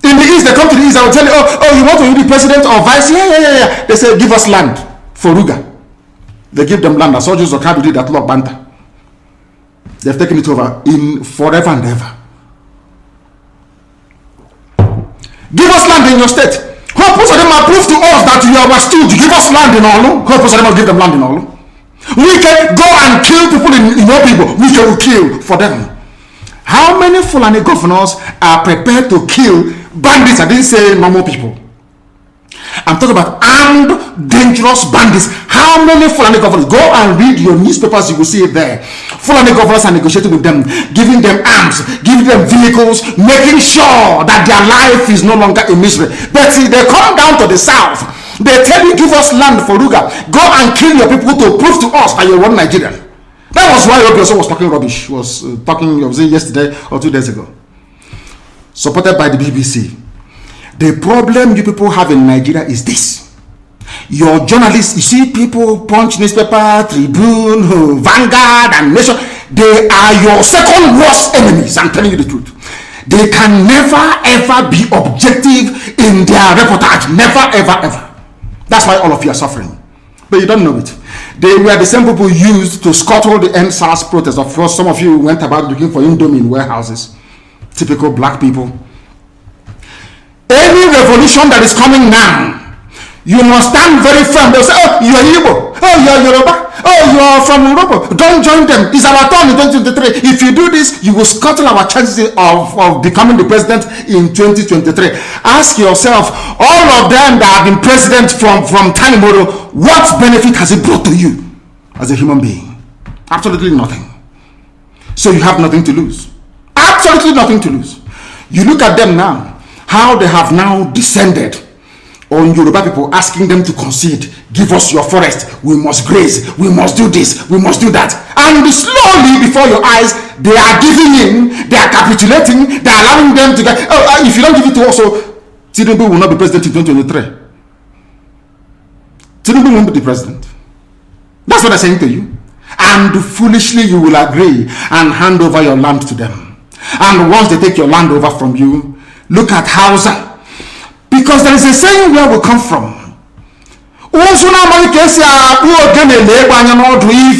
In the East, they come to the East, I will tell you, oh, you want to be the president or vice? Yeah. They say, give us land for Ruga. They give them land. As soldiers of Kabi did that Lord Banta. They've taken it over in forever and ever. Give us land in your state. How most of them are proof to us that you are stood. Give us land in Olu. How most of them will give them land in Olu. We can go and kill people in your people. We can kill for them. How many Fulani governors are prepared to kill bandits? I didn't say normal people. I'm talking about armed, dangerous bandits. How many Fulani governors? Go and read your newspapers, you will see it there. Fulani governors are negotiating with them, giving them arms, giving them vehicles, making sure that their life is no longer a misery. But see, they come down to the south. They tell you, give us land for Ruga. Go and kill your people to prove to us that you're one Nigerian. That was why Obi was talking rubbish. Was talking yesterday or 2 days ago. Supported by the BBC. The problem you people have in Nigeria is this. Your journalists, you see people, Punch newspaper, Tribune, Vanguard, and Nation, they are your second worst enemies. I'm telling you the truth. They can never ever be objective in their reportage. Never ever. That's why all of you are suffering. But you don't know it. They were the same people used to scuttle the NSAS protest. Of course, some of you went about looking for Indomie in warehouses. Typical black people. Any revolution that is coming now, you must stand very firm. They'll say, oh, you're Igbo. Oh, you're Yoruba. Oh, you're from Europe. Don't join them. It's our turn in 2023. If you do this, you will scuttle our chances of becoming the president in 2023. Ask yourself, all of them that have been president from Tanimoro, what benefit has it brought to you as a human being? Absolutely nothing. So you have nothing to lose. Absolutely nothing to lose. You look at them now, how they have now descended on Yoruba people, asking them to concede. Give us your forest. We must graze. We must do this. We must do that. And slowly before your eyes, they are giving in. They are capitulating. They are allowing them to get. Oh, if you don't give it to us, Tinubu will not be president in 2023. Tinubu won't be the president. That's what I'm saying to you. And foolishly you will agree and hand over your land to them. And once they take your land over from you, look at Hausa. Because there is a saying where we come from. If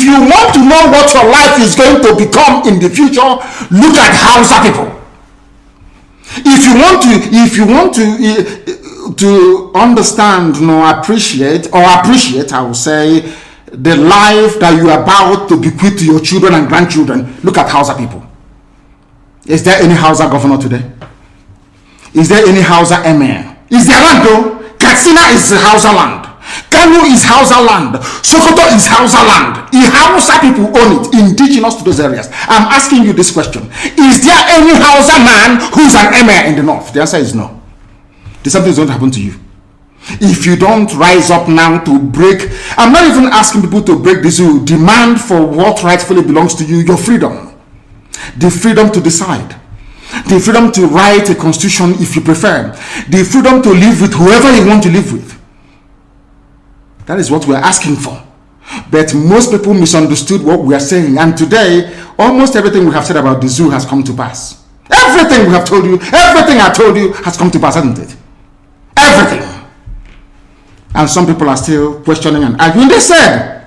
you want to know what your life is going to become in the future, look at Hausa people. If you want to understand, appreciate, I will say, the life that you are about to bequeath to your children and grandchildren, look at Hausa people. Is there any Hausa governor today? Is there any Hausa emir? Is there land though? Katsina is Hausa land. Kanu is Hausa land. Sokoto is Hausa land. Hausa people own it, indigenous to those areas. I'm asking you this question. Is there any Hausa man who's an emir in the north? The answer is no. The same thing is going to happen to you. If you don't rise up now to break, I'm not even asking people to break the zoo. Demand for what rightfully belongs to you, your freedom. The freedom to decide. The freedom to write a constitution if you prefer. The freedom to live with whoever you want to live with. That is what we're asking for. But most people misunderstood what we are saying. And today, almost everything we have said about the zoo has come to pass. Everything we have told you, everything I told you has come to pass, hasn't it? Everything. And some people are still questioning and arguing. They said,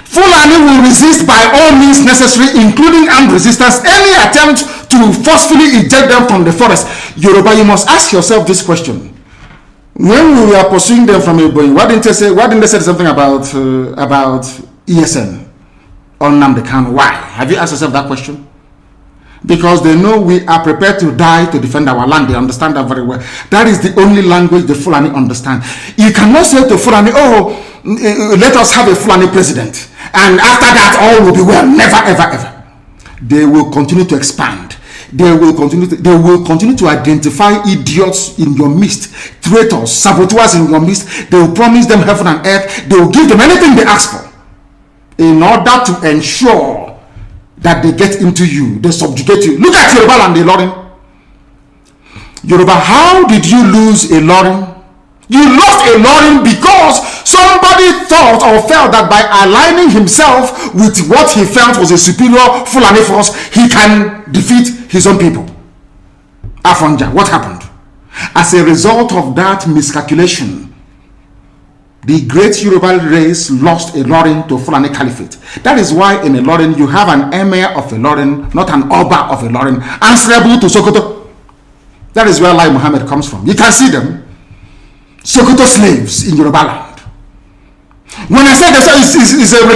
Fulani will resist by all means necessary, including armed resistance, any attempt to forcefully eject them from the forest. Yoruba, you must ask yourself this question. When we were pursuing them from Ipob, why didn't they say something about ESN or Nnamdi Kanu? Why? Have you asked yourself that question? Because they know we are prepared to die to defend our land. They understand that very well. That is the only language the Fulani understand. You cannot say to Fulani, let us have a Fulani president. And after that, all will be well. Never, ever, ever. they will continue to expand. They will continue to identify idiots in your midst, traitors, saboteurs in your midst. They will promise them heaven and earth. They will give them anything they ask for in order to ensure that they get into you, they subjugate you. Look at Yoruba and Ilorin. Yoruba, how did you lose Ilorin? You lost Ilorin because somebody thought or felt that by aligning himself with what he felt was a superior Fulani force, he can defeat his own people. Afonja, what happened? As a result of that miscalculation, the great Yoruba race lost Ilorin to Fulani Caliphate. That is why in Ilorin you have an emir of Ilorin, not an Oba of Ilorin, answerable to Sokoto. That is where Lai Muhammad comes from. You can see them. Sokoto slaves in Yoruba land. When I say that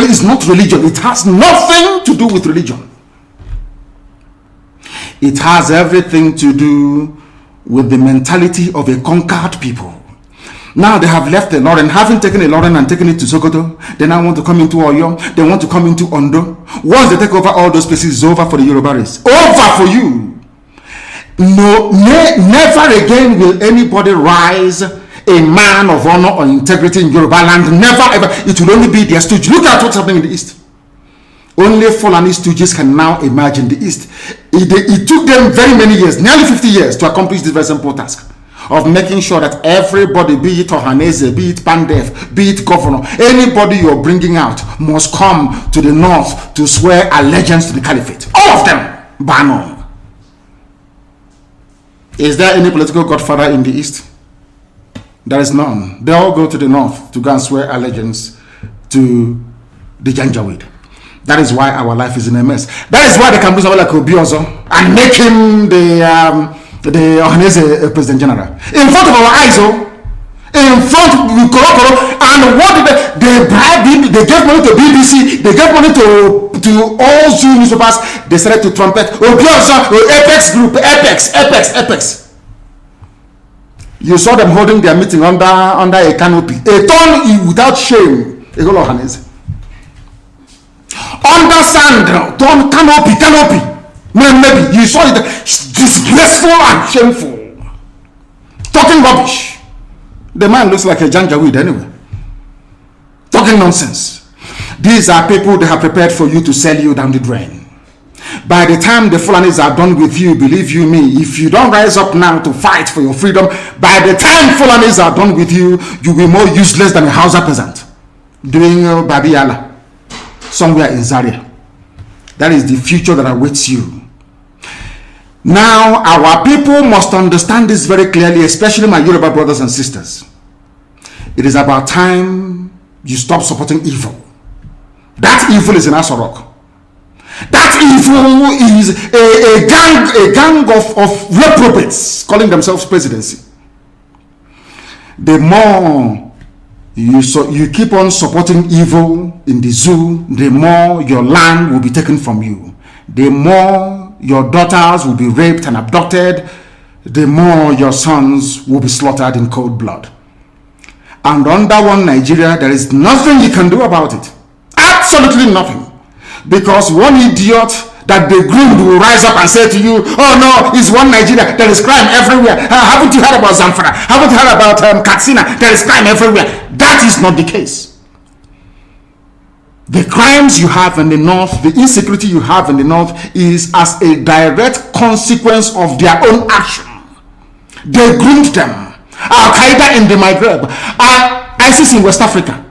it's not religion, it has nothing to do with religion. It has everything to do with the mentality of a conquered people. Now they have left Ilorin, having taken Ilorin and taken it to Sokoto. They now want to come into Oyo. They want to come into Ondo. Once they take over all those places, it's over for the Yoruba race. Over for you. No, never again will anybody rise a man of honor or integrity in Yoruba land. Never ever. It will only be their stooge. Look at what's happening in the East. Only Fulani stooges can now emerge in the East. It took them very many years, nearly 50 years, to accomplish this very simple task of making sure that everybody, be it Ohanese, be it Pandef, be it governor, anybody you're bringing out must come to the north to swear allegiance to the caliphate. All of them, bar none. Is there any political godfather in the East? There is none. They all go to the north to go and swear allegiance to the Janjaweed. That is why our life is in a mess. That is why they can do something like Obiozo and make him the Ohanese President General. In front of our eyes, in front of Korokoro. And what did they bribe him? They gave money to BBC. They gave money to all Zoo newspapers. They started to trumpet Obiozo, Apex Group, Apex. You saw them holding their meeting under a canopy. A ton without shame. Under sand, ton canopy. Maybe you saw it. Disgraceful and shameful. Talking rubbish. The man looks like a Janjaweed anyway. Talking nonsense. These are people they have prepared for you to sell you down the drain. By the time the Fulanis are done with you, believe you me, if you don't rise up now to fight for your freedom, by the time Fulanis are done with you, you'll be more useless than a Hausa peasant doing Babiala somewhere in Zaria. That is the future that awaits you. Now, our people must understand this very clearly, especially my Yoruba brothers and sisters. It is about time you stop supporting evil. That evil is in Asorok. That evil is a gang of reprobates calling themselves presidency. The more you keep on supporting evil in the zoo, the more your land will be taken from you. The more your daughters will be raped and abducted, the more your sons will be slaughtered in cold blood. And under one Nigeria, there is nothing you can do about it. Absolutely nothing. Because one idiot that they groomed will rise up and say to you, oh no, it's one Nigeria, there is crime everywhere. Haven't you heard about Zamfara? Haven't you heard about Katsina? There is crime everywhere. That is not the case. The crimes you have in the north, the insecurity you have in the north is as a direct consequence of their own action. They groomed them. Al-Qaeda in the Maghreb, ISIS in West Africa,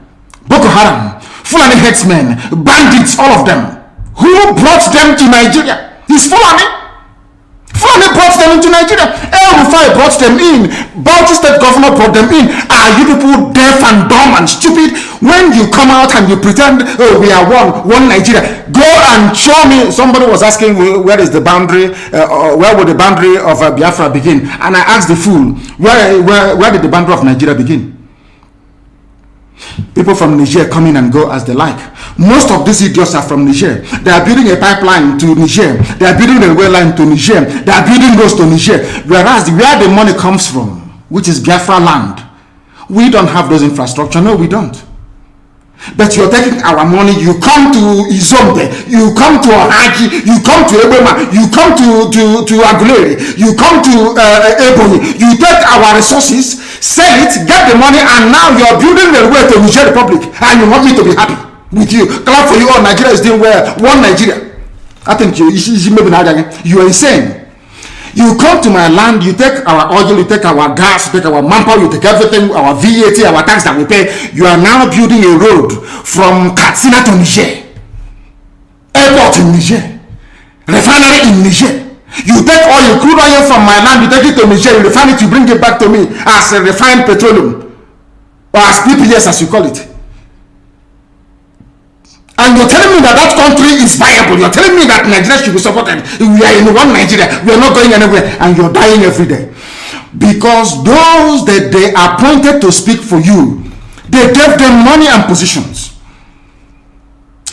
Boko Haram, Fulani headsmen, bandits, all of them. Who brought them to Nigeria? It's Fulani. Fulani brought them into Nigeria. El Rufai brought them in. Bauchi State Governor brought them in. Are you people deaf and dumb and stupid? When you come out and you pretend, oh, we are one Nigeria, go and show me. Somebody was asking, where is the boundary, where would the boundary of Biafra begin? And I asked the fool, where did the boundary of Nigeria begin? People from Niger come in and go as they like. Most of these idiots are from Niger. They are building a pipeline to Niger. They are building a rail line to Niger. They are building roads to Niger. Whereas where the money comes from, which is Biafra land, we don't have those infrastructure. No, we don't. But you're taking our money. You come to Izombe, you come to Ohaji, you come to Ebema, you come to Aguleri, you come to Ebony. You take our resources, sell it, get the money, and now you're building the way to Niger Republic, and you want me to be happy with you. Clap for you. Oh, Nigeria is doing well. One Nigeria. I think you are insane. You come to my land, you take our oil, you take our gas, you take our manpower, you take everything, our VAT, our tax that we pay. You are now building a road from Katsina to Niger, airport in Niger, refinery in Niger. You take oil, crude oil from my land, you take it to Niger, you refine it, you bring it back to me as a refined petroleum, or as PPS as you call it. And you're telling me that country is viable. You're telling me that Nigeria should be supported. We are in one Nigeria. We are not going anywhere. And you're dying every day. Because those that they appointed to speak for you, they gave them money and positions.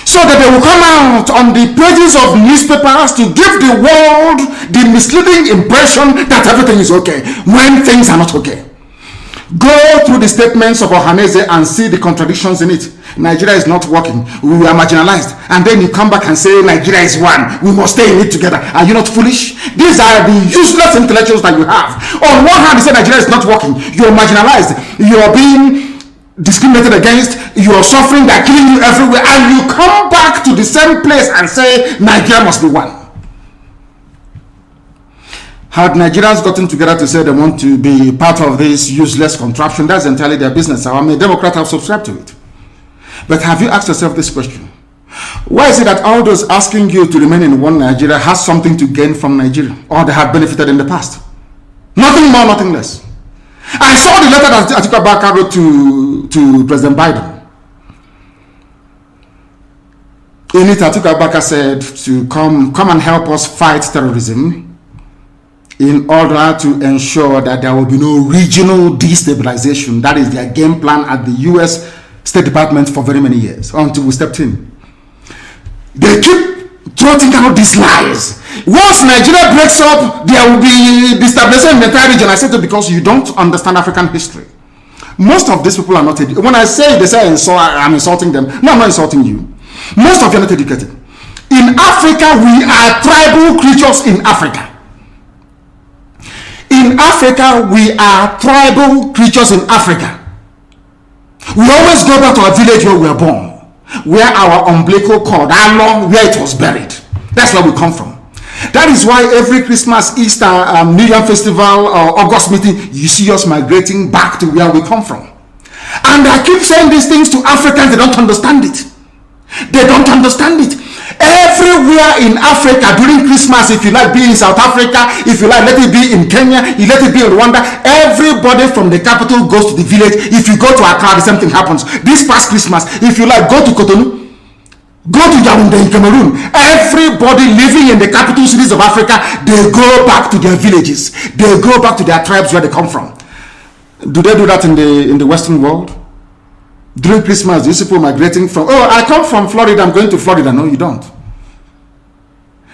So that they will come out on the pages of newspapers to give the world the misleading impression that everything is okay, when things are not okay. Go through the statements of Ohaneze and see the contradictions in it. Nigeria is not working. We are marginalized. And then you come back and say Nigeria is one. We must stay in it together. Are you not foolish? These are the useless intellectuals that you have. On one hand, you say Nigeria is not working. You are marginalized. You are being discriminated against. You are suffering. They are killing you everywhere. And you come back to the same place and say Nigeria must be one. Had Nigerians gotten together to say they want to be part of this useless contraption, that's entirely their business. I'm a Democrat, I've subscribed to it. But have you asked yourself this question? Why is it that all those asking you to remain in one Nigeria has something to gain from Nigeria, or they have benefited in the past? Nothing more, nothing less. I saw the letter that Atiku Abubakar wrote to President Biden. In it, Atiku Abubakar said to come and help us fight terrorism, in order to ensure that there will be no regional destabilization. That is their game plan at the US State Department for very many years, until we stepped in. They keep trotting out these lies. Once Nigeria breaks up, there will be destabilization in the entire region. I said it because you don't understand African history. Most of these people are not educated. When I say they say I'm insulting them, no, I'm not insulting you. Most of you are not educated. In Africa, we are tribal creatures in Africa. In Africa, we are tribal creatures in Africa. We always go back to our village where we were born, where our umbilical cord, where it was buried. That's where we come from. That is why every Christmas, Easter, New Year festival, or August meeting, you see us migrating back to where we come from. And I keep saying these things to Africans, they don't understand it. They don't understand it. Everywhere in Africa during Christmas, if you like, be in South Africa, if you like, let it be in Kenya, you let it be in Rwanda, everybody from the capital goes to the village. If you go to Accra, the same thing happens. This past Christmas, if you like, go to Cotonou, go to Yaoundé in Cameroon. Everybody living in the capital cities of Africa, they go back to their villages. They go back to their tribes where they come from. Do they do that in the Western world? During Christmas, these people migrating from, I come from Florida, I'm going to Florida. No, you don't.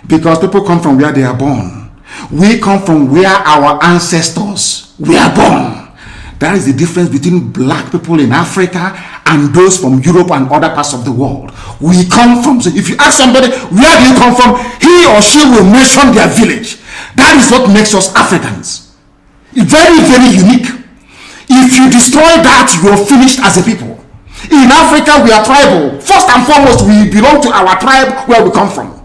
Because people come from where they are born. We come from where our ancestors were born. That is the difference between black people in Africa and those from Europe and other parts of the world. We come from, so if you ask somebody, where do you come from? He or she will mention their village. That is what makes us Africans. Very, very unique. If you destroy that, you're finished as a people. In Africa, we are tribal. First and foremost, we belong to our tribe where we come from.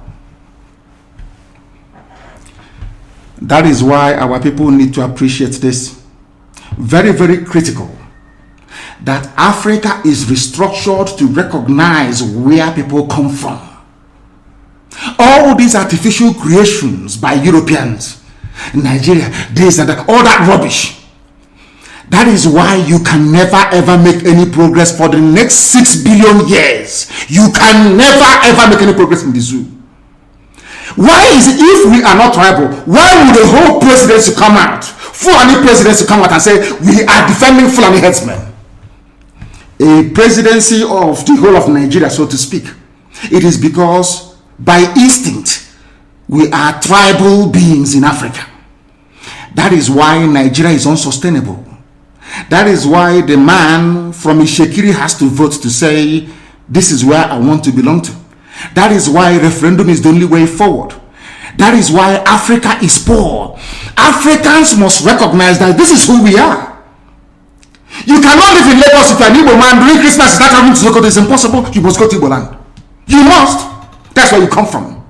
That is why our people need to appreciate this. Very, very critical. That Africa is restructured to recognize where people come from. All these artificial creations by Europeans, Nigeria, this and that, all that rubbish. That is why you can never ever make any progress for the next 6 billion years. You can never ever make any progress in the zoo. Why is it, if we are not tribal, why would the whole presidency come out, Fulani presidency come out and say we are defending Fulani headsmen? A presidency of the whole of Nigeria, so to speak. It is because by instinct we are tribal beings in Africa. That is why Nigeria is unsustainable. That is why the man from Ishekiri has to vote to say This is where I want to belong to. That is why referendum is the only way forward. That is why Africa is poor. Africans must recognize that this is who we are. You cannot live in Lagos if you're an Igbo man during Christmas. That having to Sokoto is impossible. You must go to Igbo land. You must. That's where you come from.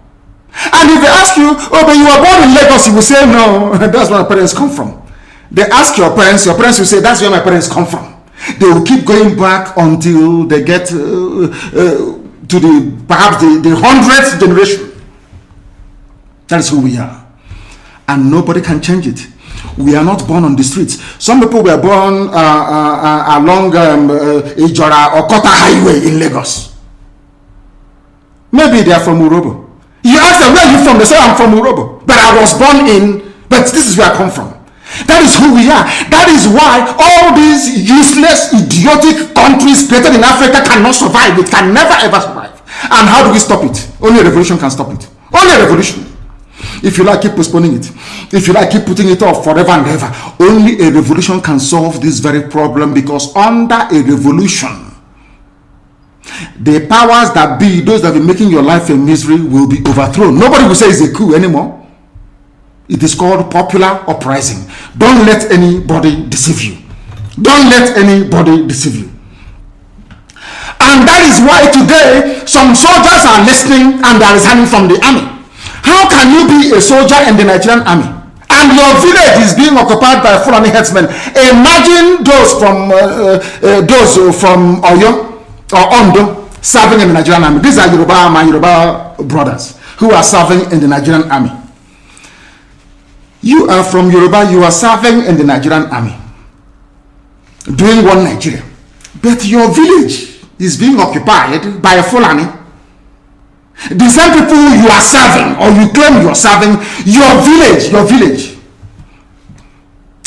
And if they ask you, oh, but you were born in Lagos, you will say, no, that's where my parents come from. They ask your parents will say, that's where my parents come from. They will keep going back until they get to perhaps the 100th generation. That is who we are. And nobody can change it. We are not born on the streets. Some people were born along Ijora or Kota Highway in Lagos. Maybe they are from Urobo. You ask them, where are you from? They say, I'm from Urobo. But I was born in, but this is where I come from. That is who we are. That is why all these useless, idiotic countries created in Africa cannot survive. It can never ever survive. And how do we stop it? Only a revolution can stop it. Only a revolution. If you like, keep postponing it. If you like, keep putting it off forever and ever. Only a revolution can solve this very problem, because under a revolution, the powers that be, those that are making your life a misery, will be overthrown. Nobody will say it's a coup anymore. It is called popular uprising. Don't let anybody deceive you. Don't let anybody deceive you. And that is why today some soldiers are listening and they are resigning from the army. How can you be a soldier in the Nigerian army and your village is being occupied by Fulani headsmen? Imagine those from Oyo or Ondo serving in the Nigerian army. These are my Yoruba brothers who are serving in the Nigerian army. You are from Yoruba, you are serving in the Nigerian army, doing one Nigeria. But your village is being occupied by a Fulani. The same people you are serving, or you claim you are serving, your village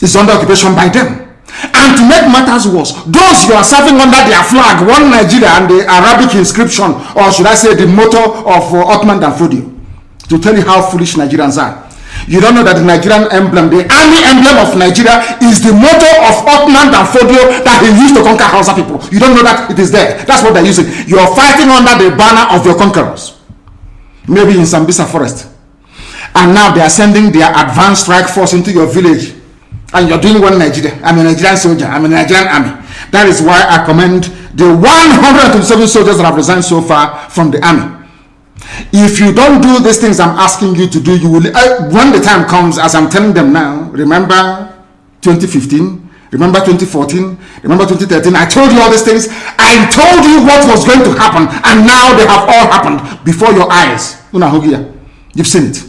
is under occupation by them. And to make matters worse, those you are serving under their flag, one Nigeria, and the Arabic inscription, or should I say the motto of Ottoman Danfodio, to tell you how foolish Nigerians are. You don't know that the Nigerian emblem, the army emblem of Nigeria, is the motto of Ottoman Danfodio that he used to conquer Hausa people. You don't know that it is there. That's what they're using. You are fighting under the banner of your conquerors. Maybe in Sambisa forest. And now they are sending their advanced strike force into your village. And you're doing one Nigeria. I'm a Nigerian soldier. I'm a Nigerian army. That is why I commend the 127 soldiers that have resigned so far from the army. If you don't do these things I'm asking you to do, you will, when the time comes, as I'm telling them now, remember 2015, remember 2014, remember 2013, I told you all these things. I told you what was going to happen, and now they have all happened before your eyes. You've seen it.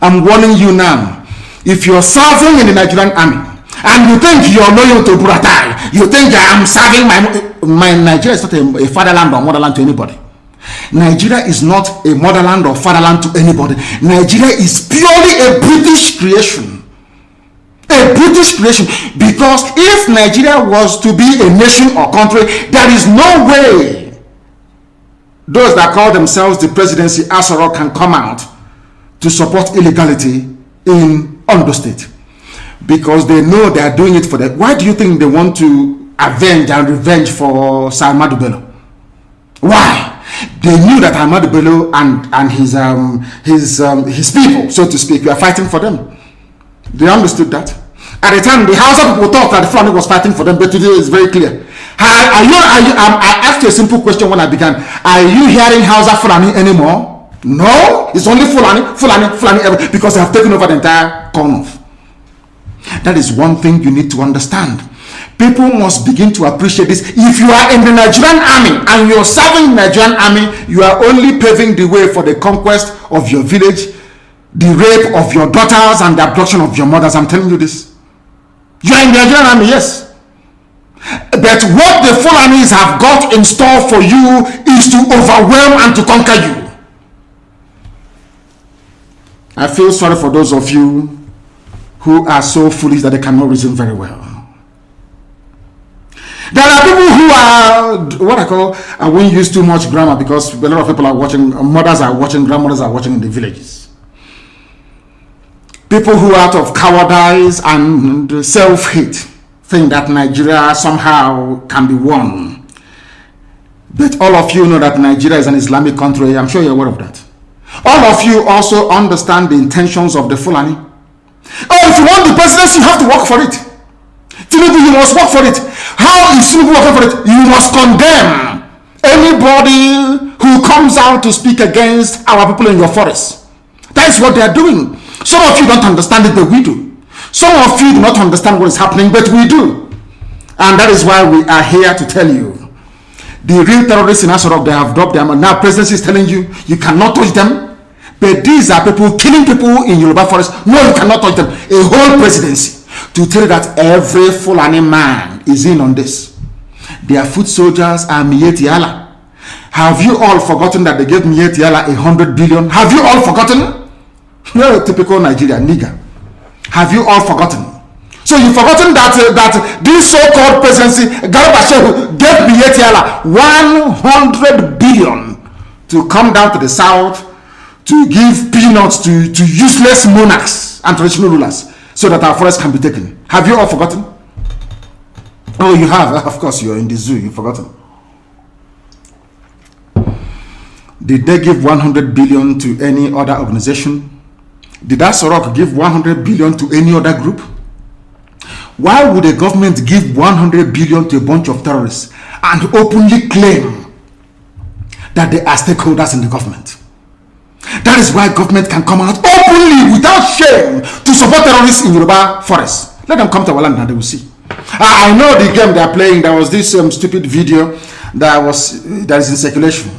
I'm warning you now. If you're serving in the Nigerian army, and you think you're loyal to Buratai, you think I'm serving my Nigeria is not a fatherland or motherland to anybody. Nigeria is not a motherland or fatherland to anybody. Nigeria is purely a British creation. A British creation. Because if Nigeria was to be a nation or country, there is no way those that call themselves the presidency Asoro can come out to support illegality in Ondo State. Because they know they are doing it for them. Why do you think they want to avenge and revenge for Sir Ahmadu Bello? Why? They knew that Ahmadu Bello and his people, so to speak, were fighting for them. They understood that. At the time, the Hausa people thought that the Fulani was fighting for them, but today it's very clear. I asked you a simple question when I began. Are you hearing Hausa Fulani anymore? No, it's only Fulani, because they have taken over the entire corner. That is one thing you need to understand. People must begin to appreciate this. If you are in the Nigerian army and you're serving the Nigerian army, you are only paving the way for the conquest of your village, the rape of your daughters, and the abduction of your mothers. I'm telling you this. You are in the Nigerian army, yes. But what the Fulanis have got in store for you is to overwhelm and to conquer you. I feel sorry for those of you who are so foolish that they cannot reason very well. There are people who are what I call, I won't use too much grammar because a lot of people are watching, mothers are watching, grandmothers are watching in the villages. People who out of cowardice and self-hate think that Nigeria somehow can be won. But all of you know that Nigeria is an Islamic country. I'm sure you're aware of that. All of you also understand the intentions of the Fulani. Oh, if you want the presidency, you have to work for it. Tinubu, you must work for it. How is Tinubu working for it? You must condemn anybody who comes out to speak against our people in your forest. That is what they are doing. Some of you don't understand it, but we do. Some of you do not understand what is happening, but we do. And that is why we are here to tell you. The real terrorists in Asarok, they have dropped them. And now presidency is telling you, you cannot touch them. But these are people killing people in Yoruba forest. No, you cannot touch them. A whole presidency to tell you that every Fulani man is in on this. Their foot soldiers are Mieti Allah. Have you all forgotten that they gave Mieti Allah 100 billion? Have you all forgotten? You're a typical Nigerian nigger. Have you all forgotten? So you've forgotten that this so-called presidency, Garba Shehu, gave Mieti Allah 100 billion to come down to the south to give peanuts to useless monarchs and traditional rulers so that our forests can be taken. Have you all forgotten? Oh, you have. Of course, you're in the zoo. You've forgotten. Did they give 100 billion to any other organization? Did Asorok give 100 billion to any other group? Why would a government give 100 billion to a bunch of terrorists and openly claim that they are stakeholders in the government? That is why government can come out openly without shame to support terrorists in Yoruba forests. Let them come to our land and they will see. I know the game they are playing. There was this stupid video that is in circulation.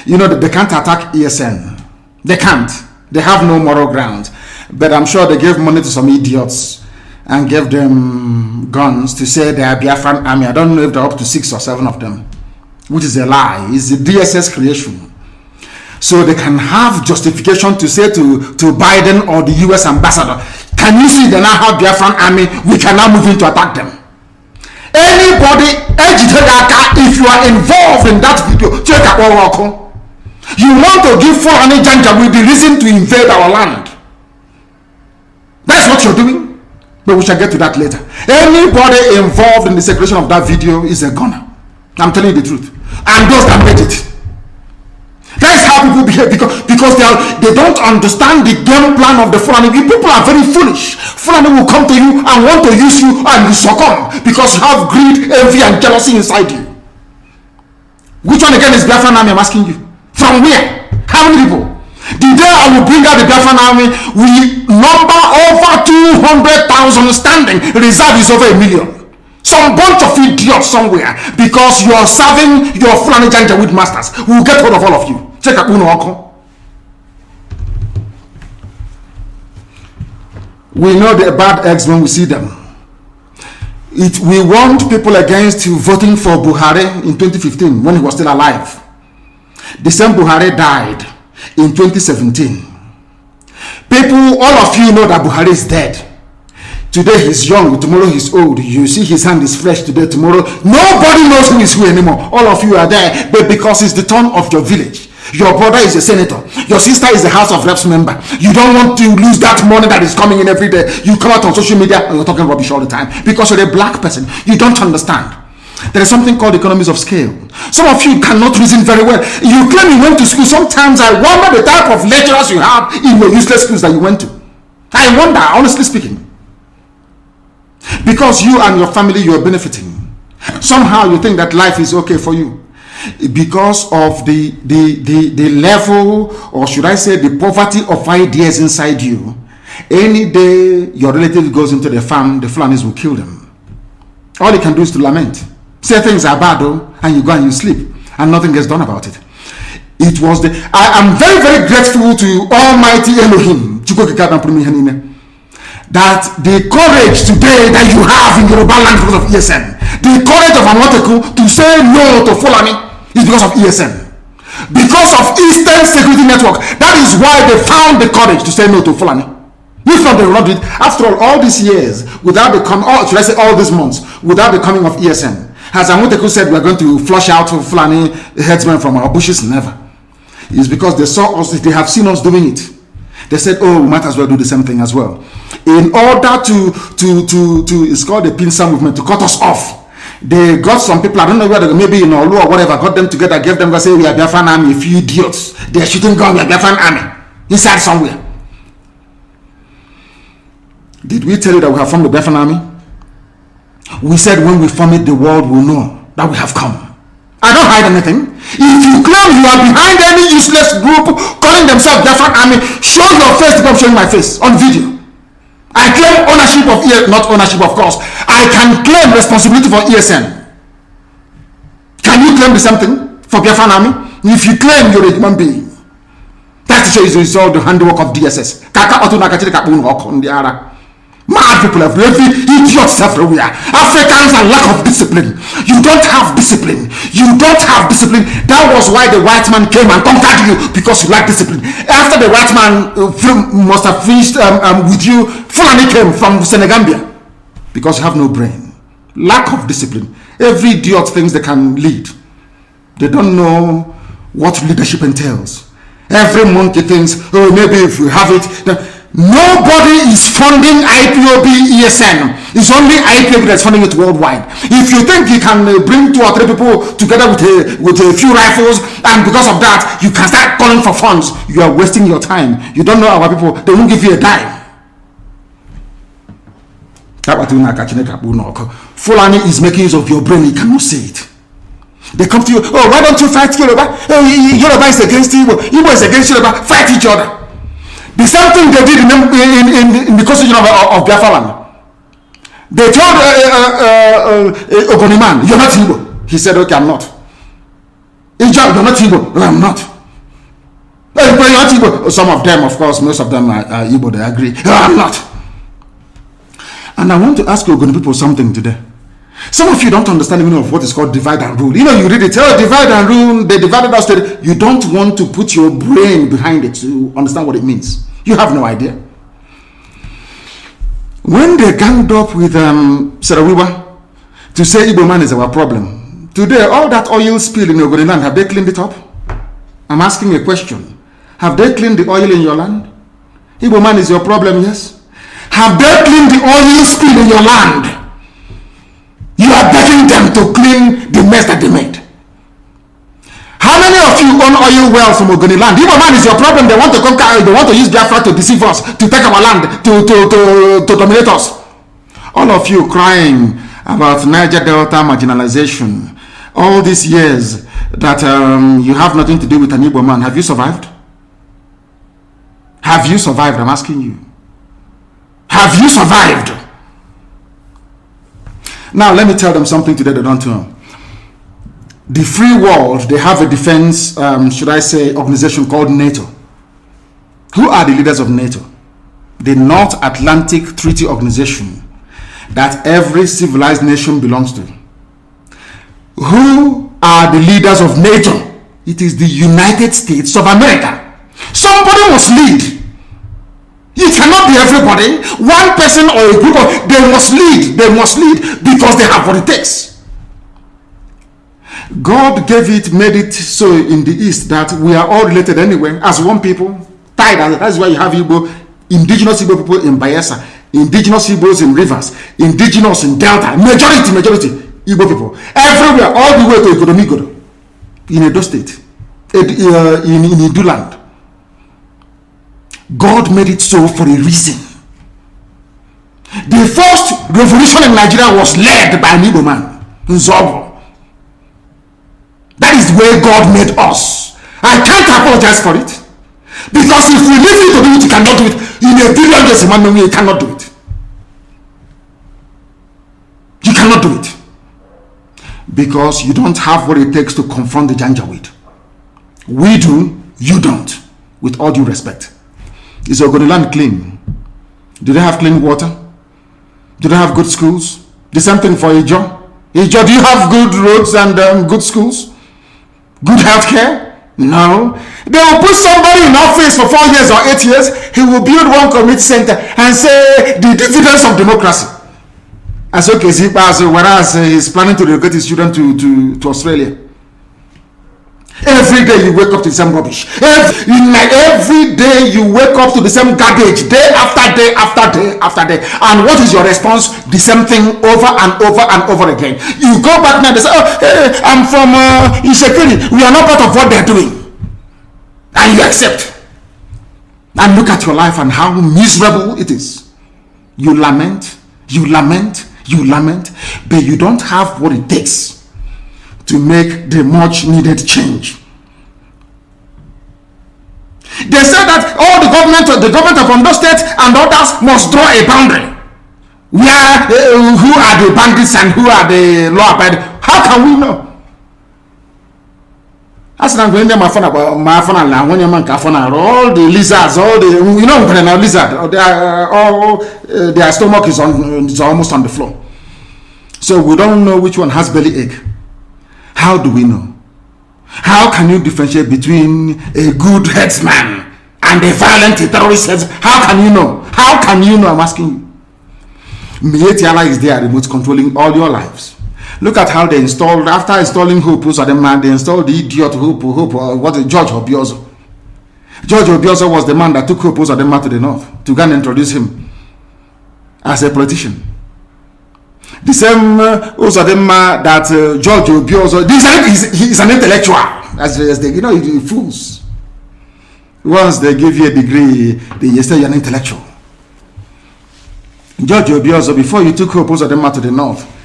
You know that they can't attack ESN. They can't. They have no moral ground. But I'm sure they gave money to some idiots and gave them guns to say they are Biafran army. I don't know if they're up to 6 or 7 of them, which is a lie. It's the DSS creation. So they can have justification to say to Biden or the US ambassador, can you see they now have Biafran army? We can now move in to attack them. Anybody, if you are involved in that video, check out what you want to give Fulani Janja with the reason to invade our land. That's what you're doing. But we shall get to that later. Anybody involved in the circulation of that video is a gunner. I'm telling you the truth. And those that made it. That is how people behave because they don't understand the game plan of the Fulani. People are very foolish. Fulani will come to you and want to use you and you succumb because you have greed, envy and jealousy inside you. Which one again is Biafran army? I'm asking you. From where? How many people? The day I will bring out the Biafran army, we number over 200,000 standing. Reserve is over 1 million. Some bunch of idiots somewhere because you are serving your Fulani Janjaweed masters. We will get hold of all of you. Check out Uno Oko. We know the bad eggs when we see them. We warned people against voting for Buhari in 2015 when he was still alive. The same Buhari died in 2017. People, all of you know that Buhari is dead. Today he's young, tomorrow he's old. You see his hand is fresh today, tomorrow. Nobody knows who is who anymore. All of you are there, but because it's the turn of your village. Your brother is a senator. Your sister is a House of Reps member. You don't want to lose that money that is coming in every day. You come out on social media and you're talking rubbish all the time because you're a black person. You don't understand. There is something called economies of scale. Some of you cannot reason very well. You claim you went to school. Sometimes I wonder the type of lecturers you have in your useless schools that you went to. I wonder, honestly speaking. Because you and your family, you are benefiting. Somehow you think that life is okay for you. Because of the level, or should I say the poverty of ideas inside you. Any day your relative goes into the farm, the Fulanis will kill them. All you can do is to lament. Say things are bad though, and you go and you sleep. And nothing gets done about it. I am very, very grateful to Almighty Elohim. That the courage today that you have in Yoruba land because of ESN, the courage of Amoteku to say no to Fulani is because of ESN. Because of Eastern Security Network, that is why they found the courage to say no to Fulani. If not, they will not do it. After all these years, without the should I say all these months, without the coming of ESN, as Amoteku said, we are going to flush out Fulani headsmen from our bushes. Never. It's because they saw us, they have seen us doing it. They said, oh, we might as well do the same thing as well. In order to it's called the pincer movement, to cut us off. They got some people, I don't know where they maybe in Olu or whatever, got them together, gave them, say, we are Biafran army, a few idiots. They are shooting gun, we are Biafran army. Inside somewhere. Did we tell you that we have formed the Biafran army? We said when we form it, the world will know that we have come. I don't hide anything. If you claim you are behind any useless group calling themselves Biafran army, show your face because I'm showing my face on video. I claim ownership of not ownership, of course. I can claim responsibility for ESN. Can you claim the same thing for Biafran army? If you claim you're a human being, that is all the handiwork of DSS. Mad people everywhere, idiots everywhere. Africans are lack of discipline. You don't have discipline. You don't have discipline. That was why the white man came and conquered you, because you lack discipline. After the white man must have finished with you, Fulani came from Senegambia, because you have no brain. Lack of discipline. Every idiot thinks they can lead. They don't know what leadership entails. Every monkey thinks, oh, maybe if we have it. Nobody is funding IPOB ESN. It's only IPOB that's funding it worldwide. If you think you can bring 2 or 3 people together with a few rifles, and because of that you can start calling for funds, you are wasting your time. You don't know our people. They won't give you a dime. Fulani is making use of your brain. You cannot say it. They come to you, oh, why don't you fight Yoruba? Yoruba is against Igbo. Igbo is against Yoruba. Fight each other. The same thing they did in the constitution of Biafra land. They told Ogoniman, you're not Igbo. He said, okay, I'm not. Ijab, you're not Igbo. No, I'm not. You're not Igbo. Some of them, of course, most of them are Igbo, they agree. No, I'm not. And I want to ask Ogoni people something today. Some of you don't understand the meaning of what is called divide and rule. You know, you read it, oh, divide and rule, they divided us. You don't want to put your brain behind it to understand what it means. You have no idea. When they ganged up with Sarawiwa to say Igbo man is our problem, today all that oil spill in Ogoni land, have they cleaned it up? I'm asking a question. Have they cleaned the oil in your land? Igbo man is your problem, yes? Have they cleaned the oil spill in your land? You are begging them to clean the mess that they made. How many of you own oil wells from Ogoni land? Igbo man is your problem. They want to conquer, they want to use Biafra to deceive us, to take our land, to dominate us. All of you crying about Niger Delta marginalization, all these years that you have nothing to do with an Igbo man. Have you survived? Have you survived? I'm asking you. Have you survived? Now, let me tell them something today they don't know. The free world, they have a defense, should I say, organization called NATO. Who are the leaders of NATO? The North Atlantic Treaty Organization that every civilized nation belongs to. Who are the leaders of NATO? It is the United States of America. Somebody must lead. It cannot be everybody. One person or a group of, they must lead. They must lead because they have what it takes. God gave it, made it so in the East that we are all related anyway, as one people, tied. That's why you have Igbo, indigenous Igbo people in Bayelsa, indigenous Igbos in Rivers, indigenous in Delta, majority Igbo people. Everywhere, all the way to Ikodomigodo, in Edo State, in Iduland. God made it so for a reason. The first revolution in Nigeria was led by an Igbo man, Nzobo. That is the way God made us. I can't apologize for it. Because if we leave you to do it, you cannot do it. In a billion years, you cannot do it. You cannot do it. Because you don't have what it takes to confront the Janjaweed. We do, you don't. With all due respect. Is Ogoni land clean? Do they have clean water? Do they have good schools? The same thing for Ijo. Ijo, do you have good roads and good schools? Good health care? No. They will put somebody in office for 4 years or 8 years. He will build one community center and say the dividends of democracy. As okay, whereas he's planning to relocate his children to Australia. Every day you wake up to the same rubbish. Every day you wake up to the same garbage, day after day after day after day. And what is your response? The same thing over and over and over again. You go back now and they say, oh, hey, I'm from insecurity. We are not part of what they're doing. And you accept. And look at your life and how miserable it is. You lament, but you don't have what it takes to make the much needed change. They said that all the government of Ondo State and others must draw a boundary. Where who are the bandits and who are the law abiding? How can we know? As I'm going there, my phone, all the lizards, all the when a lizard, their stomach is almost on the floor. So we don't know which one has belly ache. How do we know? How can you differentiate between a good headsman and a violent terrorist headsman? How can you know? How can you know? I'm asking you. Mietiala is there, remote controlling all your lives. Look at how they installed, after installing Hope, they installed the idiot Hope, George Obiozo. George Obiozo was the man that took Hope Uzodinma to the north to go and introduce him as a politician. The same Uzodinma that George Obiozo, he's an intellectual, as they, fools. Once they give you a degree, they say you're an intellectual. George Obiozo, before you took Hope Uzodinma to the north,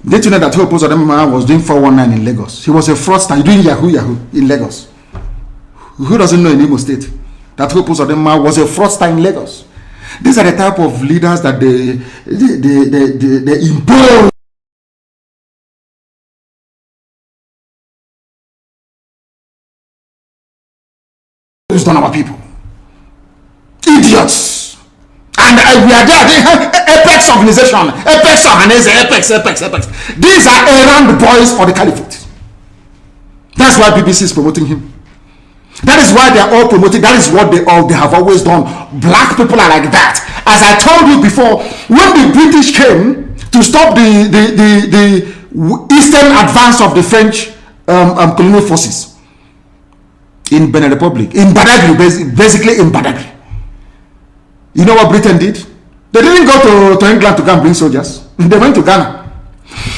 did you know that Hope Uzodinma was doing 419 in Lagos? He was a fraudster doing Yahoo in Lagos. Who doesn't know in Imo State that Hope Uzodinma was a fraudster in Lagos? These are the type of leaders that they impose on our people. Idiots. And we are there, Apex organization, Apex. These are errand boys for the caliphate. That's why BBC is promoting him. That is why they are all promoting. That is what they have always done. Black people are like that. As I told you before, when the British came to stop the eastern advance of the French colonial forces in Benin Republic, in Badagry, basically in Badagry. You know what Britain did? They didn't go to England to go and bring soldiers. They went to Ghana.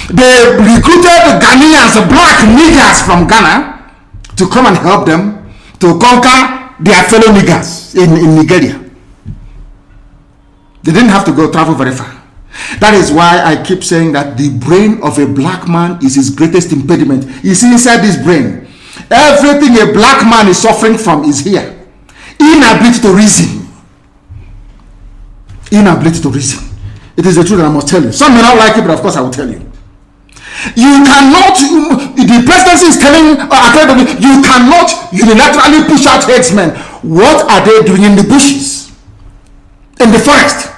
They recruited Ghanaians, black niggers from Ghana, to come and help them to conquer their fellow niggers in Nigeria. They didn't have to travel very far. That is why I keep saying that the brain of a black man is his greatest impediment. You see, inside this brain, everything a black man is suffering from is here. Inability to reason. Inability to reason. It is the truth that I must tell you. Some may not like it, but of course I will tell you. You cannot, the presidency is telling, you cannot unilaterally push out headsmen. What are they doing in the bushes? In the forest?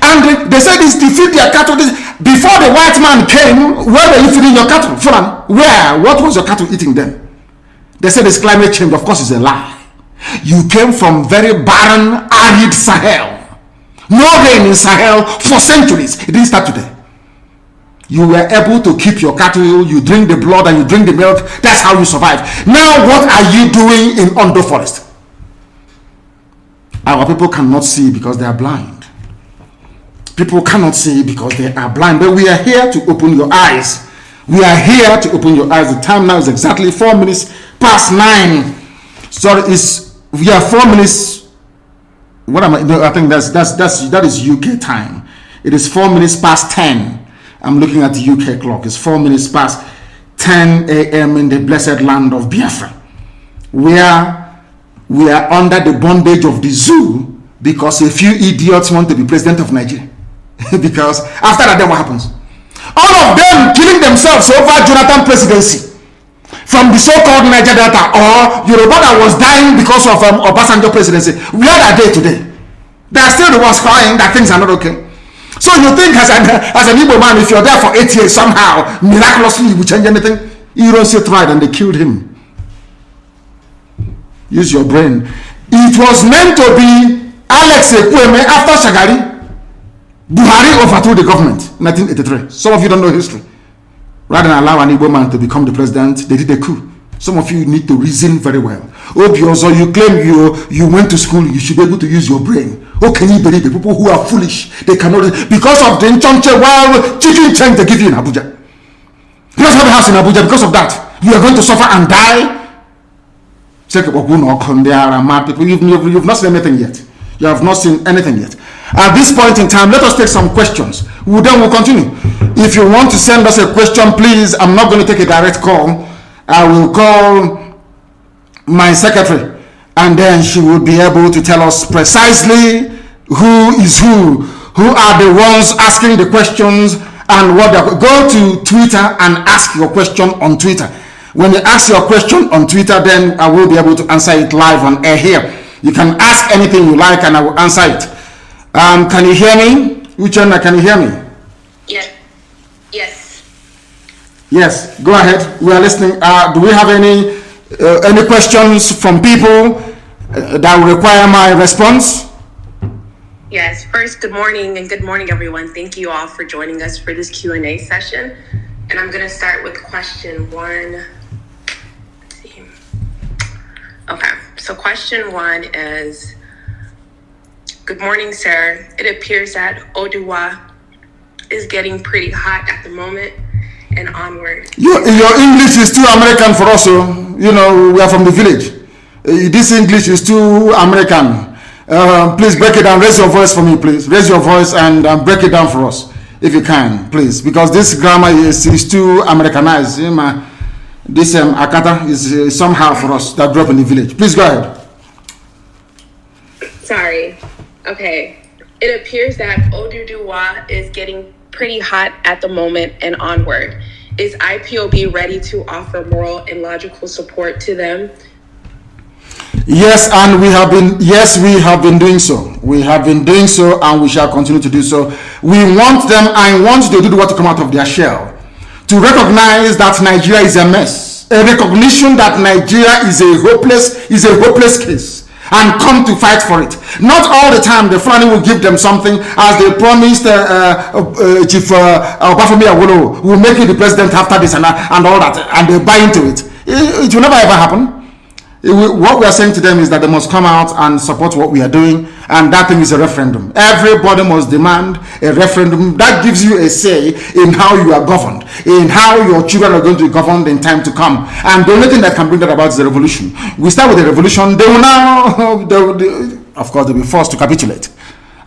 And they said it's to feed their cattle. Before the white man came, where were you feeding your cattle? Where? What was your cattle eating then? They said it's climate change. Of course it's a lie. You came from very barren, arid Sahel. No rain in Sahel for centuries. It didn't start today. You were able to keep your cattle, you drink the blood and you drink the milk. That's how you survive. Now what are you doing in Ondo Forest? Our people cannot see because they are blind. People cannot see because they are blind. But we are here to open your eyes. We are here to open your eyes. The time now is exactly 4 minutes past 9. Sorry, we are 4 minutes. What am I? No, I think that is UK time. It is 4 minutes past 10. I'm looking at the UK clock. It's 4 minutes past 10 a.m. in the blessed land of Biafra, where we are under the bondage of the zoo because a few idiots want to be president of Nigeria. Because after that, then what happens? All of them killing themselves over Jonathan presidency from the so-called Niger Delta, or Yoruba that was dying because of Obasanjo presidency. Where are they today? They are still the ones crying that things are not okay. So you think as an Igbo man, if you're there for 8 years, somehow, miraculously, you will change anything? Ironsi tried and they killed him. Use your brain. It was meant to be Alex Ekweme after Shagari. Buhari overthrew the government in 1983. Some of you don't know history. Rather than allow an Igbo man to become the president, they did a coup. Some of you need to reason very well. Also, you claim you went to school, you should be able to use your brain. Oh, can you believe the people who are foolish? They cannot, because of the chicken change they give you in Abuja. You don't have a house in Abuja because of that. You are going to suffer and die. There are mad people. You've not seen anything yet. You have not seen anything yet. At this point in time, let us take some questions. We'll continue. If you want to send us a question, please, I'm not going to take a direct call. I will call my secretary, and then she will be able to tell us precisely who is who are the ones asking the questions, and what they're. Go to Twitter and ask your question on Twitter. When you ask your question on Twitter, then I will be able to answer it live on air here. You can ask anything you like, and I will answer it. Can you hear me? Uchenna, can you hear me? Yes. Yes, go ahead. We are listening. Do we have any questions from people that will require my response? Yes. First, good morning, and good morning, everyone. Thank you all for joining us for this Q&A session. And I'm going to start with question one. Let's see. Okay. So question one is, good morning, sir. It appears that Oduwa is getting pretty hot at the moment and onward. Your English is too American for us. We are from the village. This English is too American. Please break it down. Raise your voice for me, please. Raise your voice and break it down for us, if you can, please. Because this grammar is too Americanized. This Akata is somehow for us that grew up in the village. Please go ahead. Sorry. Okay. It appears that Oduduwa is getting pretty hot at the moment and onward. Is IPOB ready to offer moral and logical support to them? Yes, and we have been doing so. We have been doing so, and we shall continue to do so. We want them, I want the Oduduwa to come out of their shell, to recognize that Nigeria is a mess, a recognition that Nigeria is a hopeless case, and come to fight for it. Not all the time the Fulani will give them something, as they promised Chief Obafemi Awolowo will make you the president after this and all that, and they buy into it. It will never ever happen. What we are saying to them is that they must come out and support what we are doing, and that thing is a referendum. Everybody must demand a referendum that gives you a say in how you are governed, in how your children are going to be governed in time to come. And the only thing that can bring that about is the revolution. We start with the revolution, they will now, of course, they'll be forced to capitulate.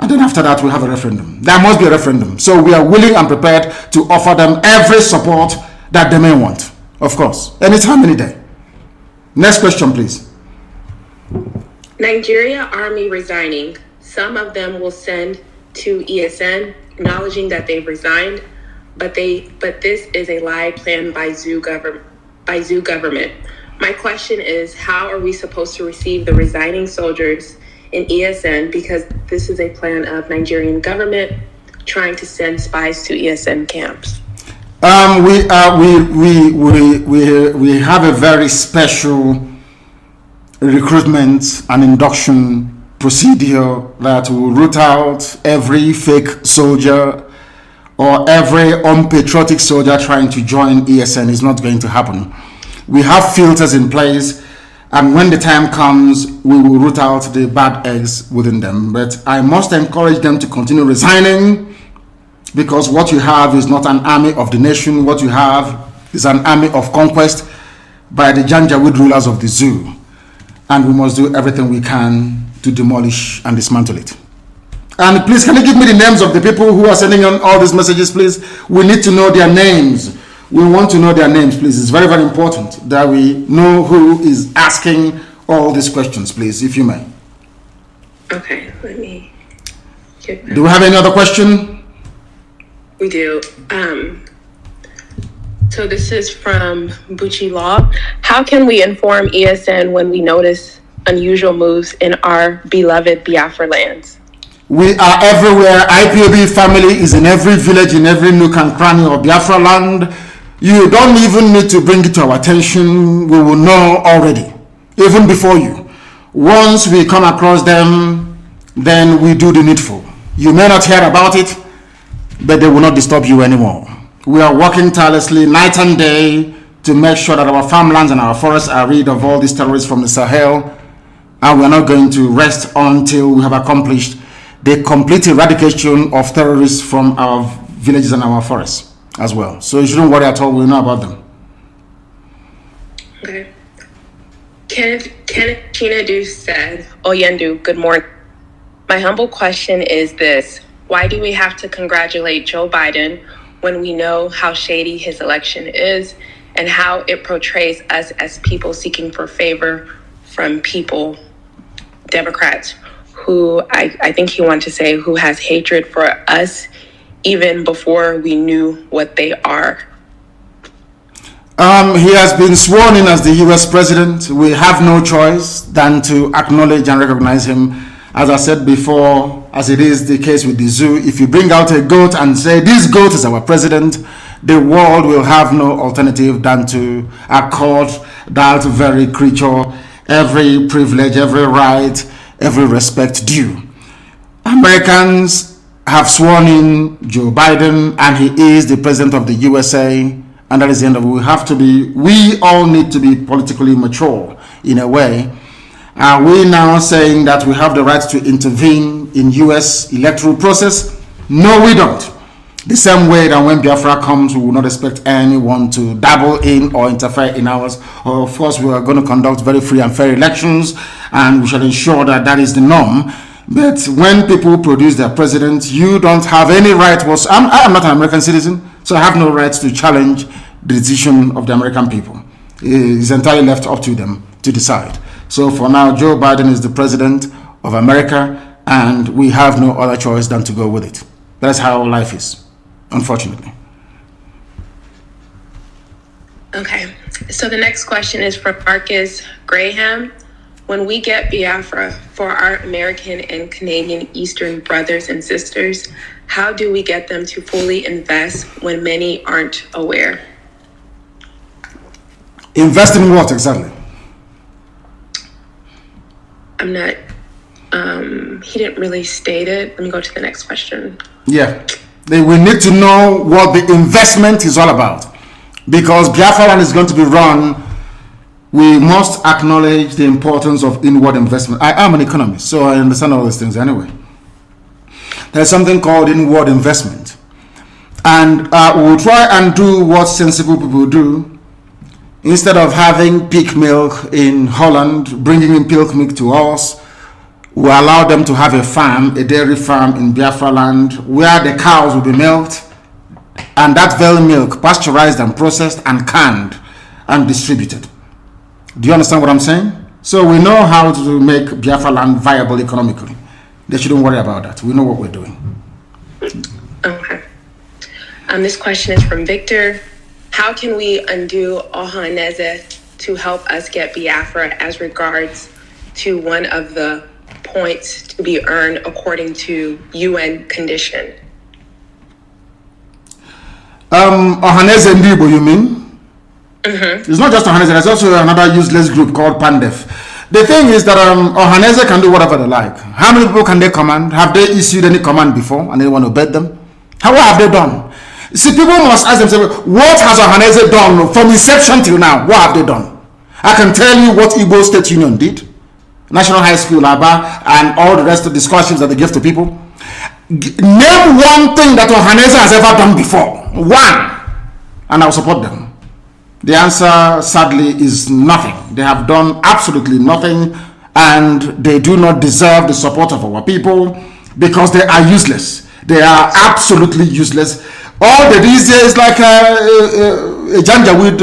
And then after that, we'll have a referendum. There must be a referendum. So we are willing and prepared to offer them every support that they may want. Of course, anytime, any day. Next question, please. Nigeria Army resigning. Some of them will send to ESN, acknowledging that they've resigned, but this is a lie planned by Zoo government. My question is, how are we supposed to receive the resigning soldiers in ESN, because this is a plan of Nigerian government trying to send spies to ESN camps? We have a very special recruitment and induction procedure that will root out every fake soldier or every unpatriotic soldier trying to join ESN. Is not going to happen. We have filters in place, and when the time comes, we will root out the bad eggs within them. But I must encourage them to continue resigning, because what you have is not an army of the nation. What you have is an army of conquest by the Janjaweed rulers of the zoo. And we must do everything we can to demolish and dismantle it. And please, can you give me the names of the people who are sending on all these messages, please? We need to know their names. We want to know their names, please. It's very, very important that we know who is asking all these questions, please, if you may. Okay, let me get that. Do we have any other question? We do. So this is from Bucci Law. How can we inform ESN when we notice unusual moves in our beloved Biafra lands? We are everywhere. IPOB family is in every village, in every nook and cranny of Biafra land. You don't even need to bring it to our attention. We will know already, even before you. Once we come across them, then we do the needful. You may not hear about it, but they will not disturb you anymore. We are working tirelessly night and day to make sure that our farmlands and our forests are rid of all these terrorists from the Sahel. And we're not going to rest until we have accomplished the complete eradication of terrorists from our villages and our forests as well. So you shouldn't worry at all. We know about them. Okay. Kenneth Chinadu said, Oyendu, good morning. My humble question is this. Why do we have to congratulate Joe Biden when we know how shady his election is and how it portrays us as people seeking for favor from people, Democrats, who I think he wanted to say who has hatred for us even before we knew what they are? He has been sworn in as the U.S. president. We have no choice than to acknowledge and recognize him. As I said before, as it is the case with the zoo, if you bring out a goat and say, this goat is our president, the world will have no alternative than to accord that very creature every privilege, every right, every respect due. Americans have sworn in Joe Biden, and he is the president of the USA, and that is the end of it. We all need to be politically mature in a way. Are we now saying that we have the right to intervene in US electoral process? No, we don't. The same way that when Biafra comes, we will not expect anyone to dabble in or interfere in ours. Of course, we are going to conduct very free and fair elections, and we shall ensure that that is the norm. But when people produce their president, you don't have any right. I am not an American citizen, so I have no right to challenge the decision of the American people. It's entirely left up to them to decide. So for now, Joe Biden is the president of America, and we have no other choice than to go with it. That's how life is, unfortunately. Okay, so the next question is from Marcus Graham. When we get Biafra for our American and Canadian Eastern brothers and sisters, how do we get them to fully invest when many aren't aware? Invest in what exactly? I'm not, he didn't really state it. Let me go to the next question. Yeah, we need to know what the investment is all about. Because Biafra land is going to be run, we must acknowledge the importance of inward investment. I am an economist, so I understand all these things anyway. There's something called inward investment. And we'll try and do what sensible people do. Instead of having pig milk in Holland, bringing in pig milk to us, we allow them to have a farm, a dairy farm in Biafra land, where the cows will be milked, and that very milk pasteurized and processed and canned and distributed. Do you understand what I'm saying? So we know how to make Biafra land viable economically. They shouldn't worry about that. We know what we're doing. Okay. This question is from Victor. How can we undo Ohaneze to help us get Biafra as regards to one of the points to be earned according to UN condition? Ohaneze Ndibo, you mean? Mm-hmm. It's not just Ohaneze, there's also another useless group called PANDEF. The thing is that Ohaneze can do whatever they like. How many people can they command? Have they issued any command before and anyone obeyed them? What have they done? See, people must ask themselves, what has Ohaneze done from inception till now? What have they done? I can tell you what Igbo State Union did, National High School, Aba, and all the rest of the scholarships that they give to people. Name one thing that Ohaneze has ever done before. One. And I'll support them. The answer, sadly, is nothing. They have done absolutely nothing, and they do not deserve the support of our people because they are useless. They are absolutely useless. All they do is like a Janjaweed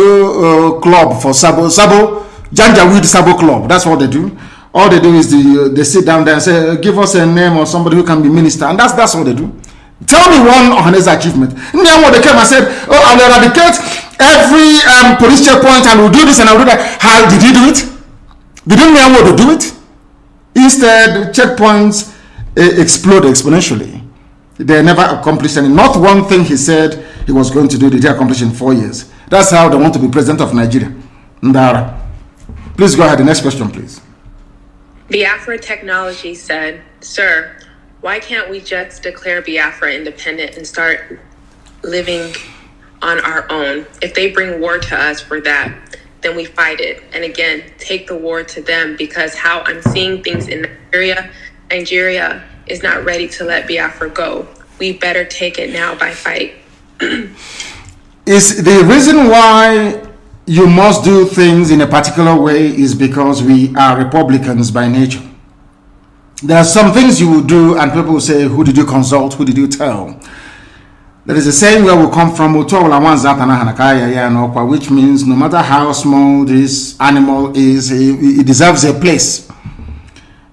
club for Sabo. Janjaweed Sabo club. That's what they do. All they do is they sit down there and say, give us a name or somebody who can be minister. And that's what they do. Tell me one Ohaneze achievement. And then when they came and said, oh, I'll eradicate every police checkpoint and we'll do this and I'll do that. How did he do it? Did he know how to do it? Instead, checkpoints explode exponentially. They never accomplished any. Not one thing he said he was going to do, did he accomplish in 4 years. That's how they want to be president of Nigeria. Ndara. Please go ahead. The next question, please. Biafra Technology said, sir, why can't we just declare Biafra independent and start living on our own. If they bring war to us for that, then we fight it. And again, take the war to them, because how I'm seeing things in Nigeria is not ready to let Biafra go. We better take it now by fight. Is the reason why you must do things in a particular way is because we are Republicans by nature. There are some things you will do and people will say, who did you consult, who did you tell? There is a saying where we come from, which means no matter how small this animal is, it deserves a place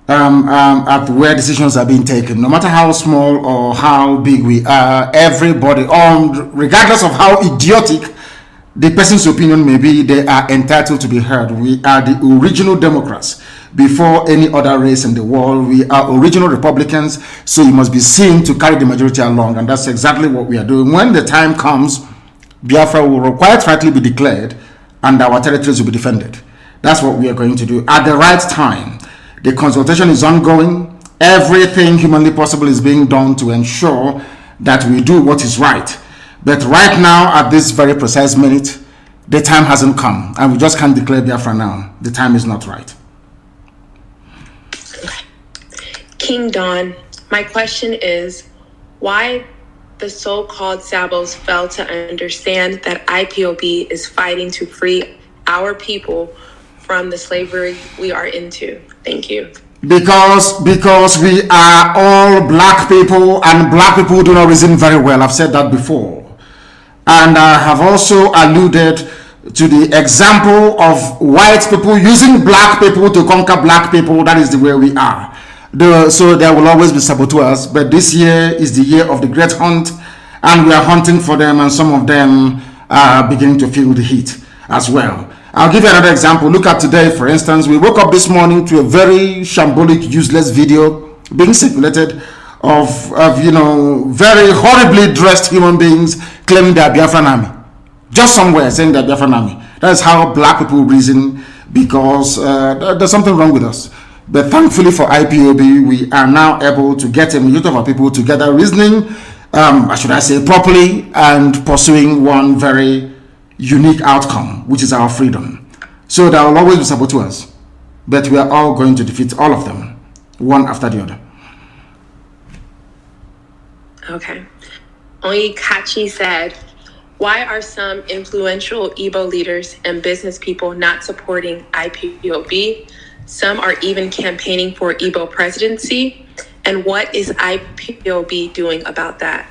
at where decisions are being taken. No matter how small or how big we are, everybody, regardless of how idiotic the person's opinion may be, they are entitled to be heard. We are the original Democrats before any other race in the world. We are original Republicans, so you must be seen to carry the majority along, and that's exactly what we are doing. When the time comes, Biafra will quite rightly be declared and our territories will be defended. That's what we are going to do at the right time. The consultation is ongoing. Everything humanly possible is being done to ensure that we do what is right. But right now, at this very precise minute, the time hasn't come, and we just can't declare Biafra now. The time is not right. King Don, my question is, why the so-called Sabos fail to understand that IPOB is fighting to free our people from the slavery we are into? Thank you. Because we are all black people, and black people do not reason very well. I've said that before. And I have also alluded to the example of white people using black people to conquer black people. That is the way we are. So there will always be saboteurs, but this year is the year of the great hunt, and we are hunting for them, and some of them are beginning to feel the heat as well. I'll give you another example. Look at today, for instance. We woke up this morning to a very shambolic, useless video being circulated of very horribly dressed human beings claiming they are Biafran army. Just somewhere saying they are Biafran army. That is how black people reason, because there's something wrong with us. But thankfully for IPOB, we are now able to get a majority of our people together, reasoning, should I say, properly, and pursuing one very unique outcome, which is our freedom. So there will always be saboteurs, but we are all going to defeat all of them, one after the other. Okay. Oyikachi said, why are some influential Igbo leaders and business people not supporting IPOB? Some are even campaigning for Igbo presidency. And what is IPOB doing about that?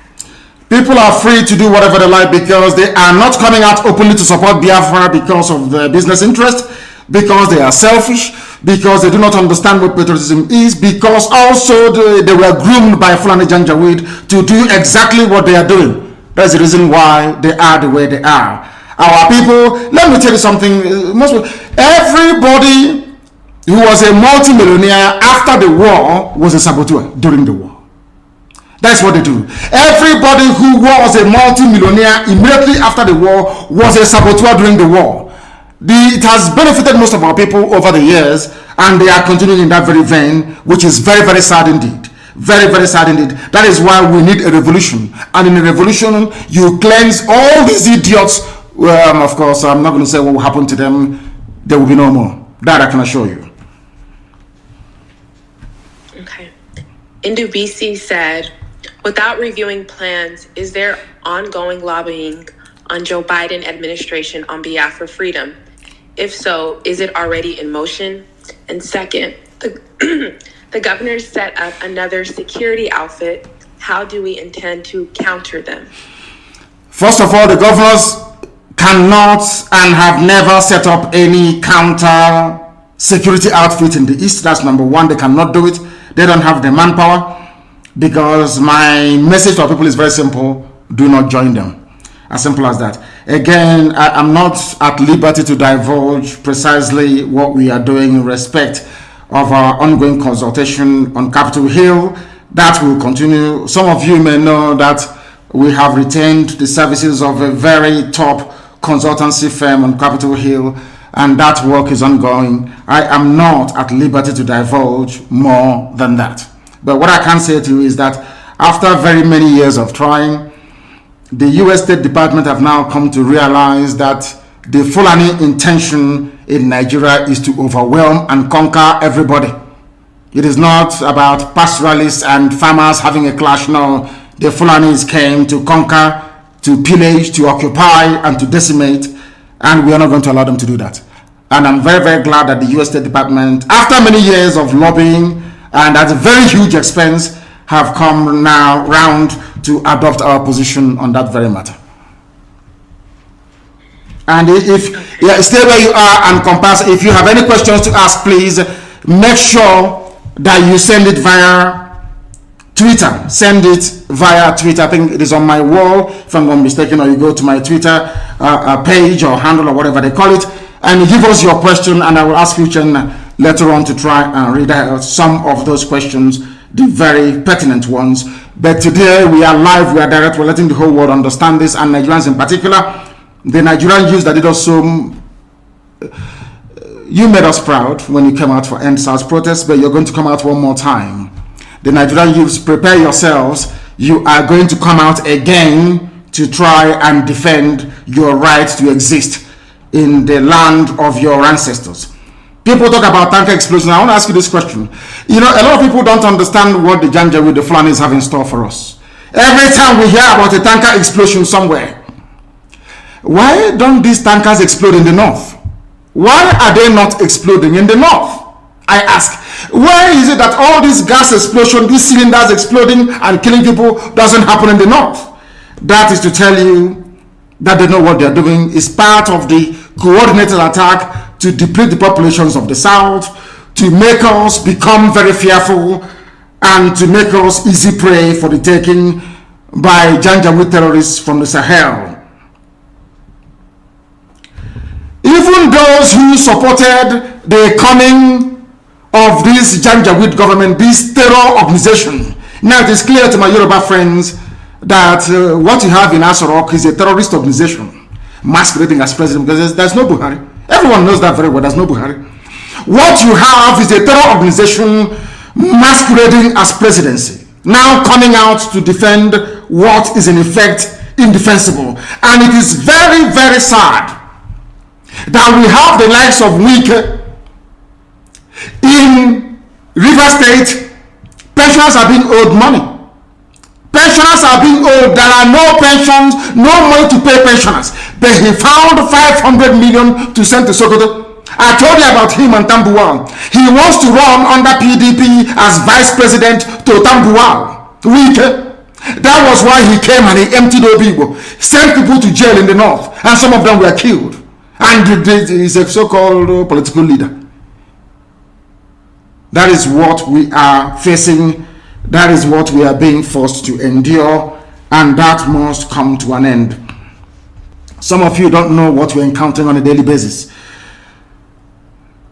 People are free to do whatever they like, because they are not coming out openly to support Biafra because of their business interest, because they are selfish, because they do not understand what patriotism is, because also they were groomed by Fulani Janjaweed to do exactly what they are doing. That's the reason why they are the way they are. Our people, let me tell you something, everybody who was a multi-millionaire after the war was a saboteur during the war. That's what they do. Everybody who was a multi-millionaire immediately after the war was a saboteur during the war. It has benefited most of our people over the years, and they are continuing in that very vein, which is very, very sad indeed. Very, very sad indeed. That is why we need a revolution. And in a revolution, you cleanse all these idiots. Of course, I'm not going to say what will happen to them. There will be no more. That I can assure you. Okay. Indubisi said, without reviewing plans, is there ongoing lobbying on Joe Biden administration on Biafra freedom? If so, is it already in motion? And second, the governors set up another security outfit. How do we intend to counter them? First of all, the governors cannot and have never set up any counter security outfit in the East. That's number one. They cannot do it. They don't have the manpower. Because my message to our people is very simple. Do not join them. As simple as that. Again, I'm not at liberty to divulge precisely what we are doing in respect of our ongoing consultation on Capitol Hill. That will continue. Some of you may know that we have retained the services of a very top consultancy firm on Capitol Hill, and that work is ongoing. I am not at liberty to divulge more than that. But what I can say to you is that after very many years of trying, the US State Department have now come to realize that the Fulani intention in Nigeria is to overwhelm and conquer everybody. It is not about pastoralists and farmers having a clash. No, the Fulanis came to conquer, to pillage, to occupy, and to decimate, and we are not going to allow them to do that. And I'm very, very glad that the US State Department, after many years of lobbying and at a very huge expense, have come now round to adopt our position on that very matter. And stay where you are and compass. If you have any questions to ask, please make sure that you send it via Twitter. Send it via Twitter. I think it is on my wall, if I'm not mistaken, or you go to my Twitter page or handle or whatever they call it, and you give us your question, and I will ask you later on to try and read out some of those questions, the very pertinent ones. But today we are live, we are direct, we're letting the whole world understand this, and Nigerians in particular. The Nigerian youth that did us so, you made us proud when you came out for End SARS protests, but you're going to come out one more time. The Nigerian youths, prepare yourselves. You are going to come out again to try and defend your right to exist in the land of your ancestors. People talk about tanker explosion. I want to ask you this question. You know, a lot of people don't understand what the Janjaweed, the Fulanis have in store for us. Every time we hear about a tanker explosion somewhere, why don't these tankers explode in the north? Why are they not exploding in the north? I ask. Why is it that all this gas explosion, these cylinders exploding and killing people doesn't happen in the north? That is to tell you that they know what they're doing. It's part of the coordinated attack to deplete the populations of the south, to make us become very fearful, and to make us easy prey for the taking by Janjaweed terrorists from the Sahel. Even those who supported the coming of this Janjaweed government, this terror organization, now it is clear to my Yoruba friends that what you have in Asorok is a terrorist organization masquerading as president, because there's no Buhari. Everyone knows that very well. There's no Buhari. What you have is a terror organization masquerading as presidency, now coming out to defend what is in effect indefensible. And it is very, very sad that we have the likes of Wike in River State. Pensioners are being owed money. Pensioners are being owed. There are no pensions, no money to pay pensioners. But he found 500 million to send to Sokoto. I told you about him and Tambuwal. He wants to run under PDP as vice president to Tambuwal. Wike. That was why he came and he emptied Obibo, sent people to jail in the north, and some of them were killed. And he's a so-called political leader. That is what we are facing. That is what we are being forced to endure. And that must come to an end. Some of you don't know what we're encountering on a daily basis.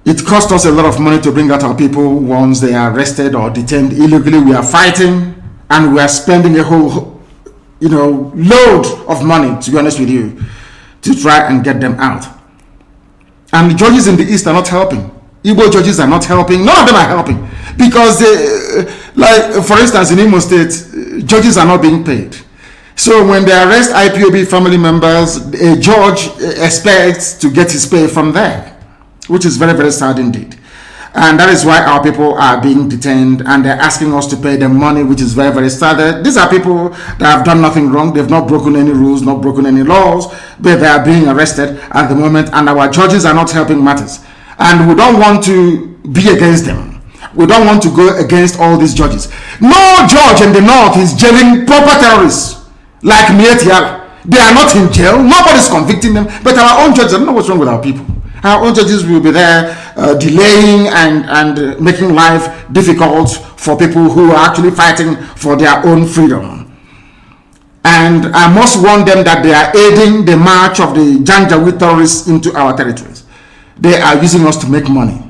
It costs us a lot of money to bring out our people once they are arrested or detained illegally. We are fighting and we are spending a whole, load of money, to be honest with you, to try and get them out. And the judges in the East are not helping. Igbo judges are not helping. None of them are helping. Because, for instance, in Imo State, judges are not being paid. So when they arrest IPOB family members, a judge expects to get his pay from there, which is very, very sad indeed. And that is why our people are being detained and they're asking us to pay them money, which is very, very sad. These are people that have done nothing wrong. They've not broken any rules, not broken any laws, but they are being arrested at the moment, and our judges are not helping matters. And we don't want to be against them. We don't want to go against all these judges. No judge in the north is jailing proper terrorists like Mietiala. They are not in jail. Nobody's convicting them. But our own judges, I don't know what's wrong with our people. Our own judges will be there delaying and making life difficult for people who are actually fighting for their own freedom. And I must warn them that they are aiding the march of the Janjaweed terrorists into our territories. They are using us to make money.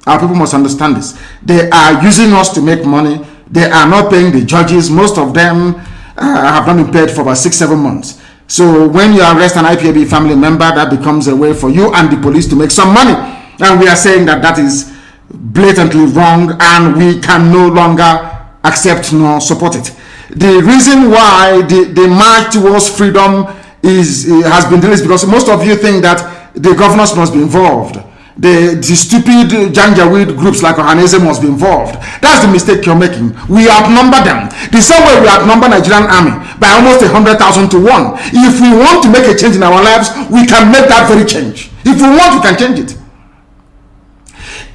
Our people must understand this. They are using us to make money. They are not paying the judges. Most of them have not been paid for about 6-7 months. So when you arrest an IPOB family member, that becomes a way for you and the police to make some money. And we are saying that that is blatantly wrong and we can no longer accept nor support it. The reason why the march towards freedom has been delayed is because most of you think that the governors must be involved. The stupid Janjaweed groups like Ohanese must be involved. That's the mistake you're making. We outnumber them. The same way we outnumber Nigerian army by almost 100,000 to 1. If we want to make a change in our lives, we can make that very change. If we want, we can change it.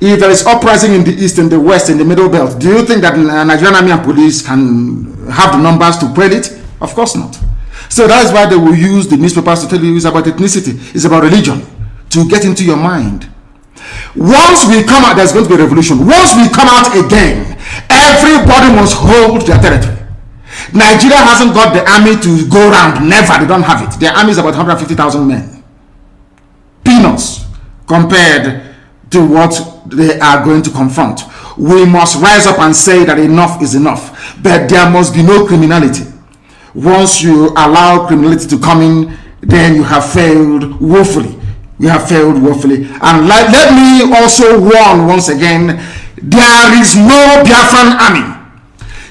If there is uprising in the east, in the west, in the middle belt, do you think that Nigerian army and police can have the numbers to quell it? Of course not. So that is why they will use the newspapers to tell you it's about ethnicity, it's about religion, to get into your mind. Once we come out, there's going to be a revolution. Once we come out again, everybody must hold their territory. Nigeria hasn't got the army to go around. Never. They don't have it. Their army is about 150,000 men. Peanuts compared to what they are going to confront. We must rise up and say that enough is enough. But there must be no criminality. Once you allow criminality to come in, then you have failed woefully. You have failed woefully. And let me also warn once again, there is no Biafran army.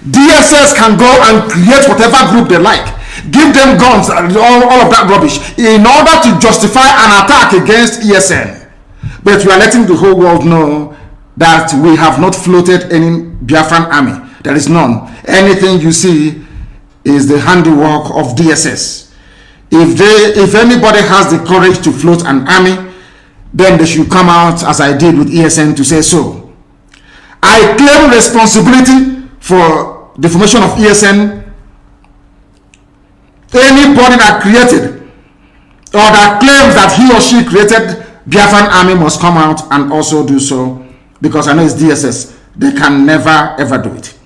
DSS can go and create whatever group they like. Give them guns and all of that rubbish in order to justify an attack against ESN. But we are letting the whole world know that we have not floated any Biafran army. There is none. Anything you see is the handiwork of DSS. If anybody has the courage to float an army, then they should come out as I did with ESN to say so. I claim responsibility for the formation of ESN. Anybody that created or that claims that he or she created Biafran army must come out and also do so, because I know it's DSS. They can never ever do it.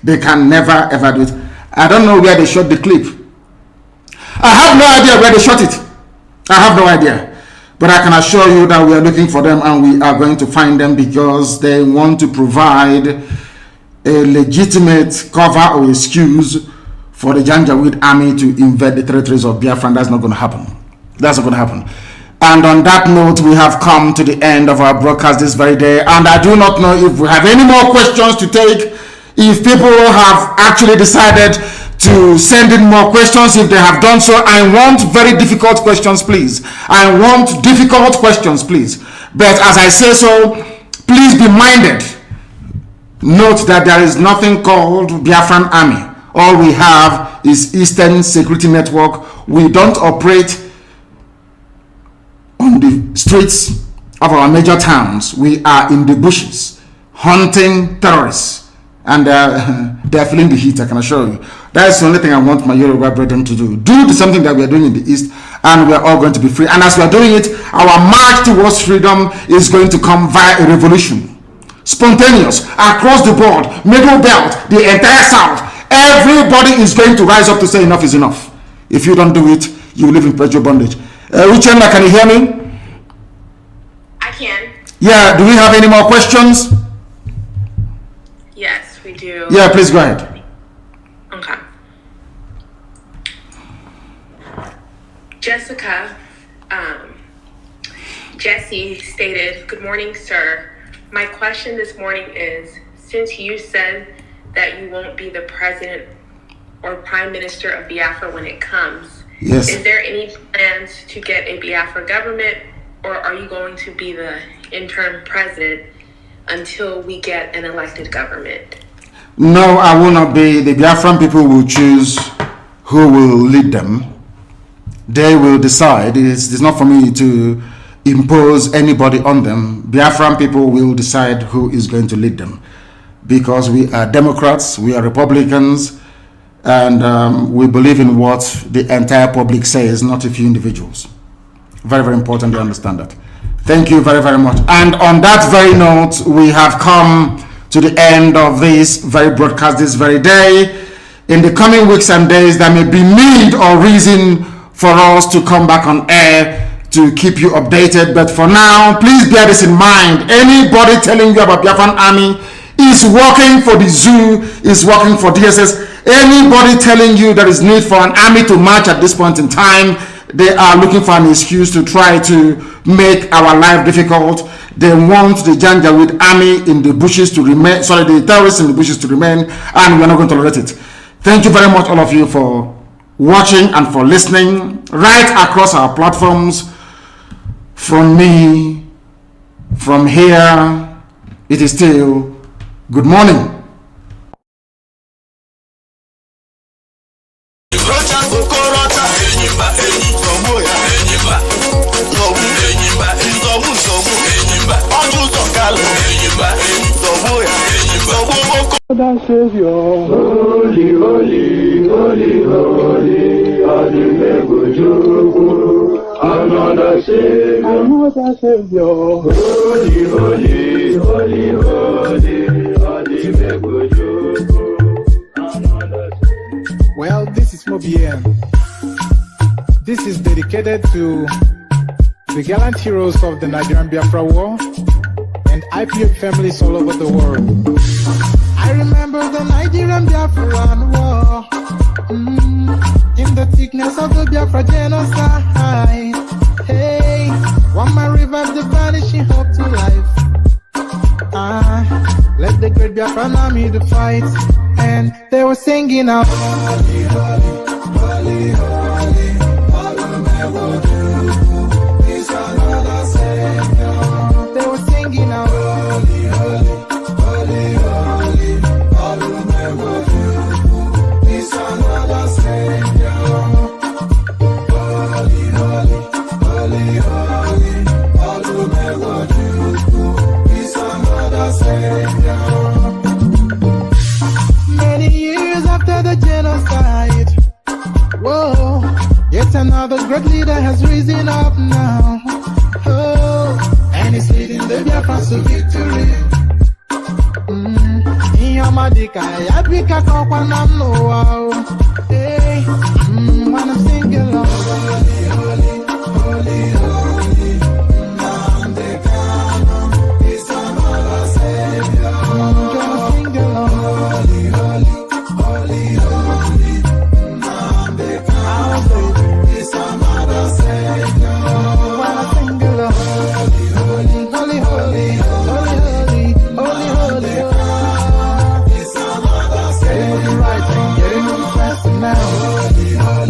They can never ever do it. I don't know where they shot the clip. I have no idea where they shot it. I have no idea. But I can assure you that we are looking for them and we are going to find them, because they want to provide a legitimate cover or excuse for the Janjaweed army to invade the territories of Biafra. That's not going to happen. That's not going to happen. And on that note, we have come to the end of our broadcast this very day. And I do not know if we have any more questions to take. If people have actually decided to send in more questions, if they have done so, I want very difficult questions, please. I want difficult questions, please. But as I say so, please be minded. Note that there is nothing called Biafran Army. All we have is Eastern Security Network. We don't operate on the streets of our major towns. We are in the bushes hunting terrorists, and they're feeling the heat, I can assure you. That's the only thing I want my Yoruba brethren to do. Do something that we are doing in the East, and we are all going to be free. And as we are doing it, our march towards freedom is going to come via a revolution. Spontaneous, across the board, middle belt, the entire South. Everybody is going to rise up to say enough is enough. If you don't do it, you will live in perpetual bondage. Uchenna, can you hear me? I can. Yeah, do we have any more questions? Yes, we do. Yeah, please go ahead. Okay. Jessica, Jesse stated, "Good morning, sir. My question this morning is, since you said that you won't be the president or prime minister of Biafra when it comes, yes, is there any plans to get a Biafra government, or are you going to be the interim president until we get an elected government?" No, I will not be. The Biafran people will choose who will lead them. They will decide. It's not for me to impose anybody on them. Biafran people will decide who is going to lead them, because we are Democrats, we are Republicans, and we believe in what the entire public says, not a few individuals. Very, very important to understand that. Thank you very, very much. And on that very note, we have come to the end of this very broadcast this very day. In the coming weeks and days, there may be need or reason for us to come back on air to keep you updated. But for now, please bear this in mind. Anybody telling you about Biafran Army is working for the zoo, is working for DSS. Anybody telling you there is need for an army to march at this point in time, they are looking for an excuse to try to make our life difficult. They want the Janjaweed army in the bushes to remain, the terrorists in the bushes to remain, and we're not going to tolerate it. Thank you very much, all of you, for watching and for listening right across our platforms. From me, from here, it is still good morning. Savior, holy, holy, holy, holy, another Savior, holy, holy, holy, holy, Well, this is Mobian. This is dedicated to the gallant heroes of the Nigerian Biafra War and Ipob families all over the world. I remember the Nigerian Biafran War, in the thickness of the Biafra genocide. Hey, one man revived the vanishing hope to life. Let the great Biafran army to fight, and they were singing out, holy, holy, holy, holy, all will never do is another Savior. They were singing out, holy, holy, holy, holy, all will never do is another Savior. Holy, holy, holy, holy, all will never do is another Savior. Many years after the genocide, whoa, yet another great leader has risen up now. Oh, and he's leading the Biafrans to victory. In your Madika, Yabika Kokwanam Noah.